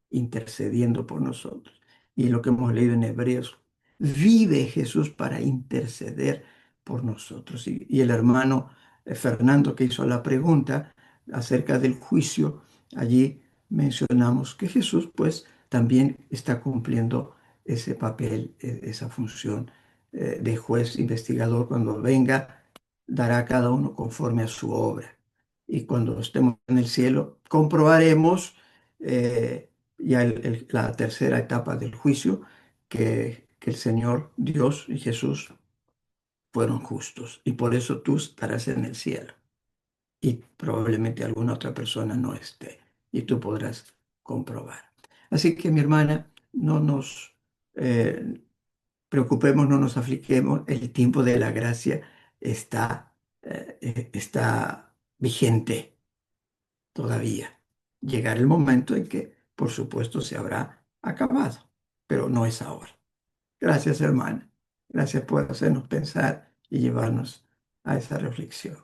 intercediendo por nosotros. Y lo que hemos leído en Hebreos, vive Jesús para interceder por nosotros. Y el hermano Fernando, que hizo la pregunta acerca del juicio, allí mencionamos que Jesús pues también está cumpliendo ese papel, esa función de juez investigador. Cuando venga, dará a cada uno conforme a su obra. Y cuando estemos en el cielo, comprobaremos ya la tercera etapa del juicio, que el Señor Dios y Jesús fueron justos y por eso tú estarás en el cielo y probablemente alguna otra persona no esté y tú podrás comprobar. Así que mi hermana, no nos eh, preocupemos, no nos afliquemos, el tiempo de la gracia está vigente todavía. Llegará el momento en que, por supuesto, se habrá acabado, pero no es ahora. Gracias, hermana. Gracias por hacernos pensar y llevarnos a esa reflexión.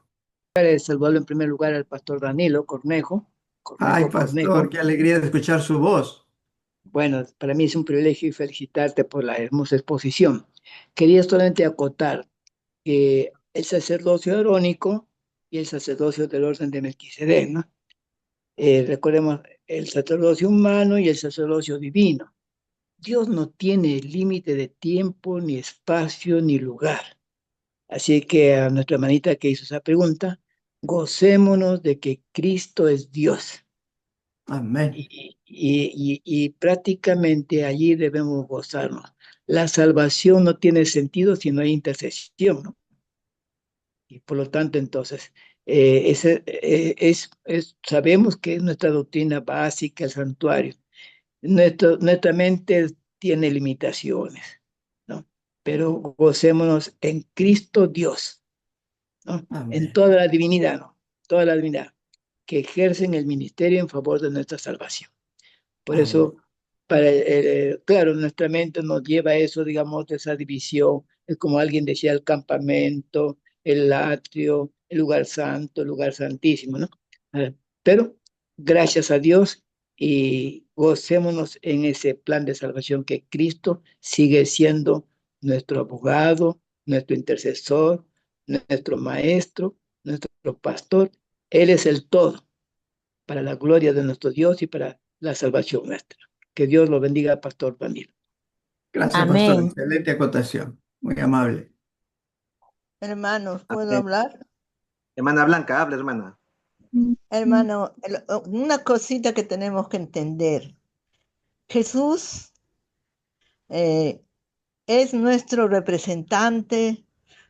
Saludarlo en primer lugar al pastor Danilo Cornejo. Ay, Cornejo. pastor, qué alegría de escuchar su voz. Bueno, para mí es un privilegio y felicitarte por la hermosa exposición. Quería solamente acotar que el sacerdocio arónico y el sacerdocio del orden de Melquisedec, ¿no? Recordemos el sacerdocio humano y el sacerdocio divino. Dios no tiene límite de tiempo, ni espacio, ni lugar. Así que a nuestra hermanita que hizo esa pregunta, gocémonos de que Cristo es Dios. Amén. Y prácticamente allí debemos gozarnos. La salvación no tiene sentido si no hay intercesión, ¿no? Y por lo tanto, entonces, sabemos que es nuestra doctrina básica, el santuario. Nuestra mente tiene limitaciones, ¿no? Pero gocémonos en Cristo Dios, ¿no? En Amén. toda la divinidad, ¿no? Toda la divinidad que ejercen el ministerio en favor de nuestra salvación. Por Amén. eso, claro, nuestra mente nos lleva a eso, digamos, de esa división. Es como alguien decía, el campamento, el atrio, el lugar santo, el lugar santísimo, ¿no? Pero gracias a Dios y gocémonos en ese plan de salvación que Cristo sigue siendo nuestro abogado, nuestro intercesor, nuestro maestro, nuestro pastor. Él es el todo para la gloria de nuestro Dios y para la salvación nuestra. Que Dios lo bendiga, Pastor Danilo. Gracias, pastor. Amén. Excelente acotación. Muy amable. Hermanos, ¿puedo Amén. hablar? Hermana Blanca, habla, hermana. Hermano, una cosita que tenemos que entender. Jesús eh, es nuestro representante,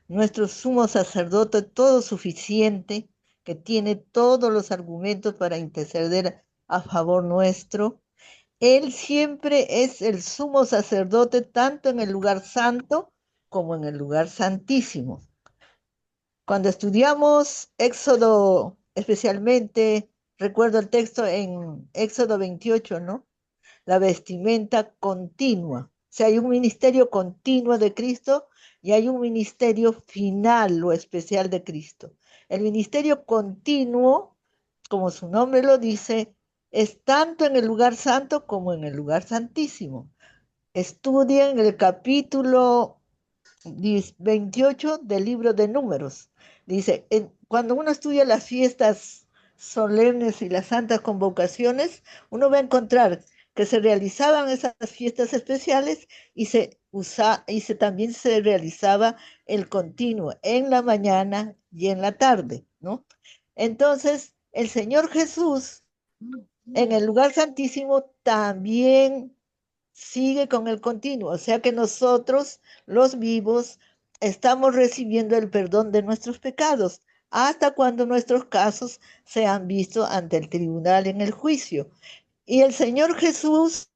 nuestro sumo sacerdote, todo suficiente, que tiene todos los argumentos para interceder a favor nuestro. Él siempre es el sumo sacerdote, tanto en el lugar santo como en el lugar santísimo. Cuando estudiamos Éxodo, especialmente, recuerdo el texto en Éxodo 28, ¿no? La vestimenta continua. O sea, hay un ministerio continuo de Cristo y hay un ministerio final o especial de Cristo. El ministerio continuo, como su nombre lo dice, es tanto en el lugar santo como en el lugar santísimo. Estudien el capítulo 28 del libro de Números. Dice, cuando uno estudia las fiestas solemnes y las santas convocaciones, uno va a encontrar que se realizaban esas fiestas especiales y también se realizaba el continuo en la mañana y en la tarde, ¿no? Entonces, el Señor Jesús en el lugar santísimo también sigue con el continuo, o sea que nosotros, los vivos, estamos recibiendo el perdón de nuestros pecados hasta cuando nuestros casos sean vistos ante el tribunal en el juicio. Y el Señor Jesús,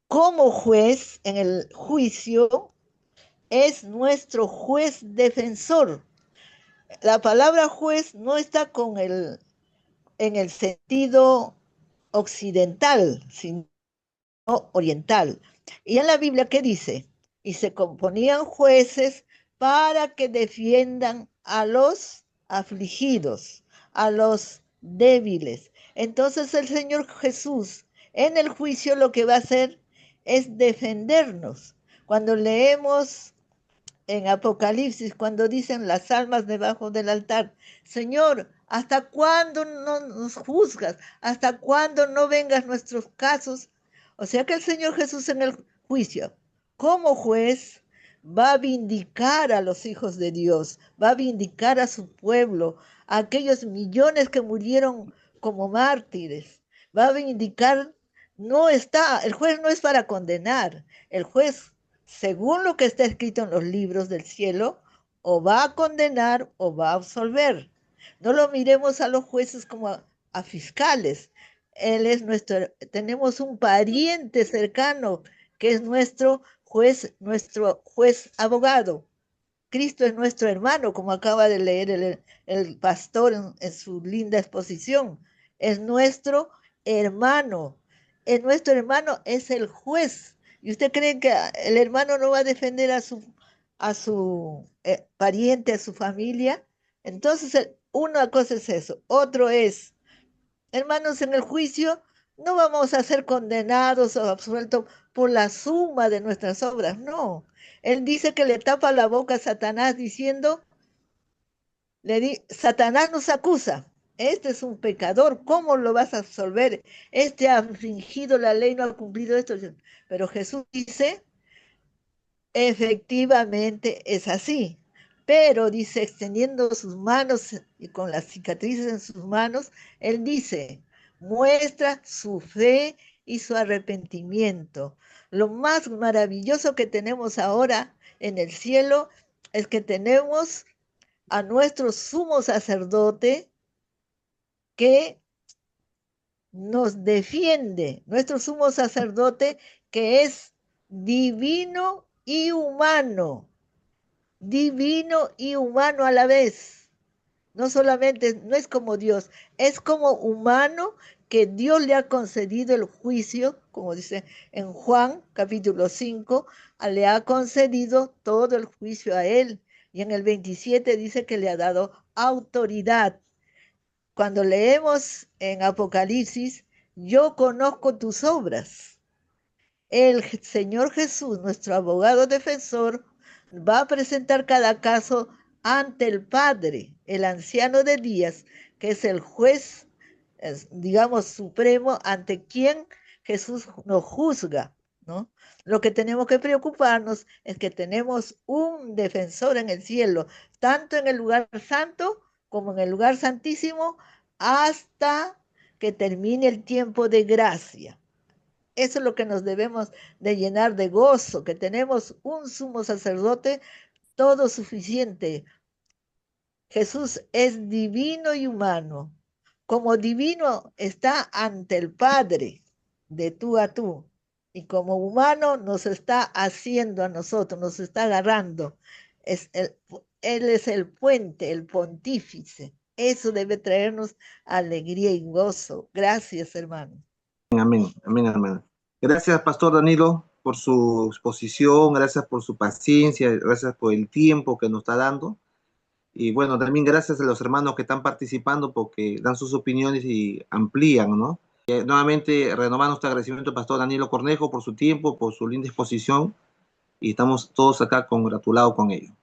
como juez en el juicio, es nuestro juez defensor. La palabra juez no está en el sentido occidental, sino oriental. Y en la Biblia, ¿qué dice? Y se componían jueces para que defiendan a los afligidos, a los débiles. Entonces el Señor Jesús en el juicio lo que va a hacer es defendernos. Cuando leemos en Apocalipsis, cuando dicen las almas debajo del altar, Señor, ¿hasta cuándo no nos juzgas? ¿Hasta cuándo no vengas nuestros casos? O sea que el Señor Jesús en el juicio, como juez, va a vindicar a los hijos de Dios, va a vindicar a su pueblo, a aquellos millones que murieron como mártires, va a vindicar, el juez no es para condenar, el juez según lo que está escrito en los libros del cielo, o va a condenar o va a absolver. No lo miremos a los jueces como a fiscales. Tenemos un pariente cercano que es nuestro juez abogado. Cristo es nuestro hermano, como acaba de leer el pastor en su linda exposición. Es nuestro hermano. Nuestro hermano es el juez. ¿Y usted cree que el hermano no va a defender a su pariente, a su familia? Entonces, una cosa es eso. Otro es, hermanos, en el juicio no vamos a ser condenados o absueltos por la suma de nuestras obras, no. Él dice que le tapa la boca a Satanás diciendo, Satanás nos acusa, este es un pecador, ¿cómo lo vas a absolver? Este ha infringido la ley, no ha cumplido esto. Pero Jesús dice, efectivamente es así. Pero dice, extendiendo sus manos y con las cicatrices en sus manos, él dice, muestra su fe y su arrepentimiento. Lo más maravilloso que tenemos ahora en el cielo es que tenemos a nuestro sumo sacerdote que nos defiende, nuestro sumo sacerdote que es divino y humano a la vez. No solamente, no es como Dios, es como humano que Dios le ha concedido el juicio, como dice en Juan capítulo 5, le ha concedido todo el juicio a él. Y en el 27 dice que le ha dado autoridad. Cuando leemos en Apocalipsis, yo conozco tus obras. El Señor Jesús, nuestro abogado defensor, va a presentar cada caso ante el Padre, el anciano de días, que es el juez, digamos, supremo, ante quien Jesús nos juzga, ¿no? Lo que tenemos que preocuparnos es que tenemos un defensor en el cielo, tanto en el lugar santo como en el lugar santísimo, hasta que termine el tiempo de gracia. Eso es lo que nos debemos de llenar de gozo, que tenemos un sumo sacerdote todo suficiente. Jesús es divino y humano. Como divino está ante el Padre de tú a tú. Y como humano nos está haciendo a nosotros, nos está agarrando. Él es el puente, el pontífice. Eso debe traernos alegría y gozo. Gracias, hermano. Amén, amén, hermano. Gracias, Pastor Danilo, por su exposición, gracias por su paciencia, gracias por el tiempo que nos está dando. Y bueno, también gracias a los hermanos que están participando porque dan sus opiniones y amplían, ¿no? Nuevamente, renovando nuestro agradecimiento al Pastor Danilo Cornejo por su tiempo, por su linda exposición, y estamos todos acá congratulados con ello.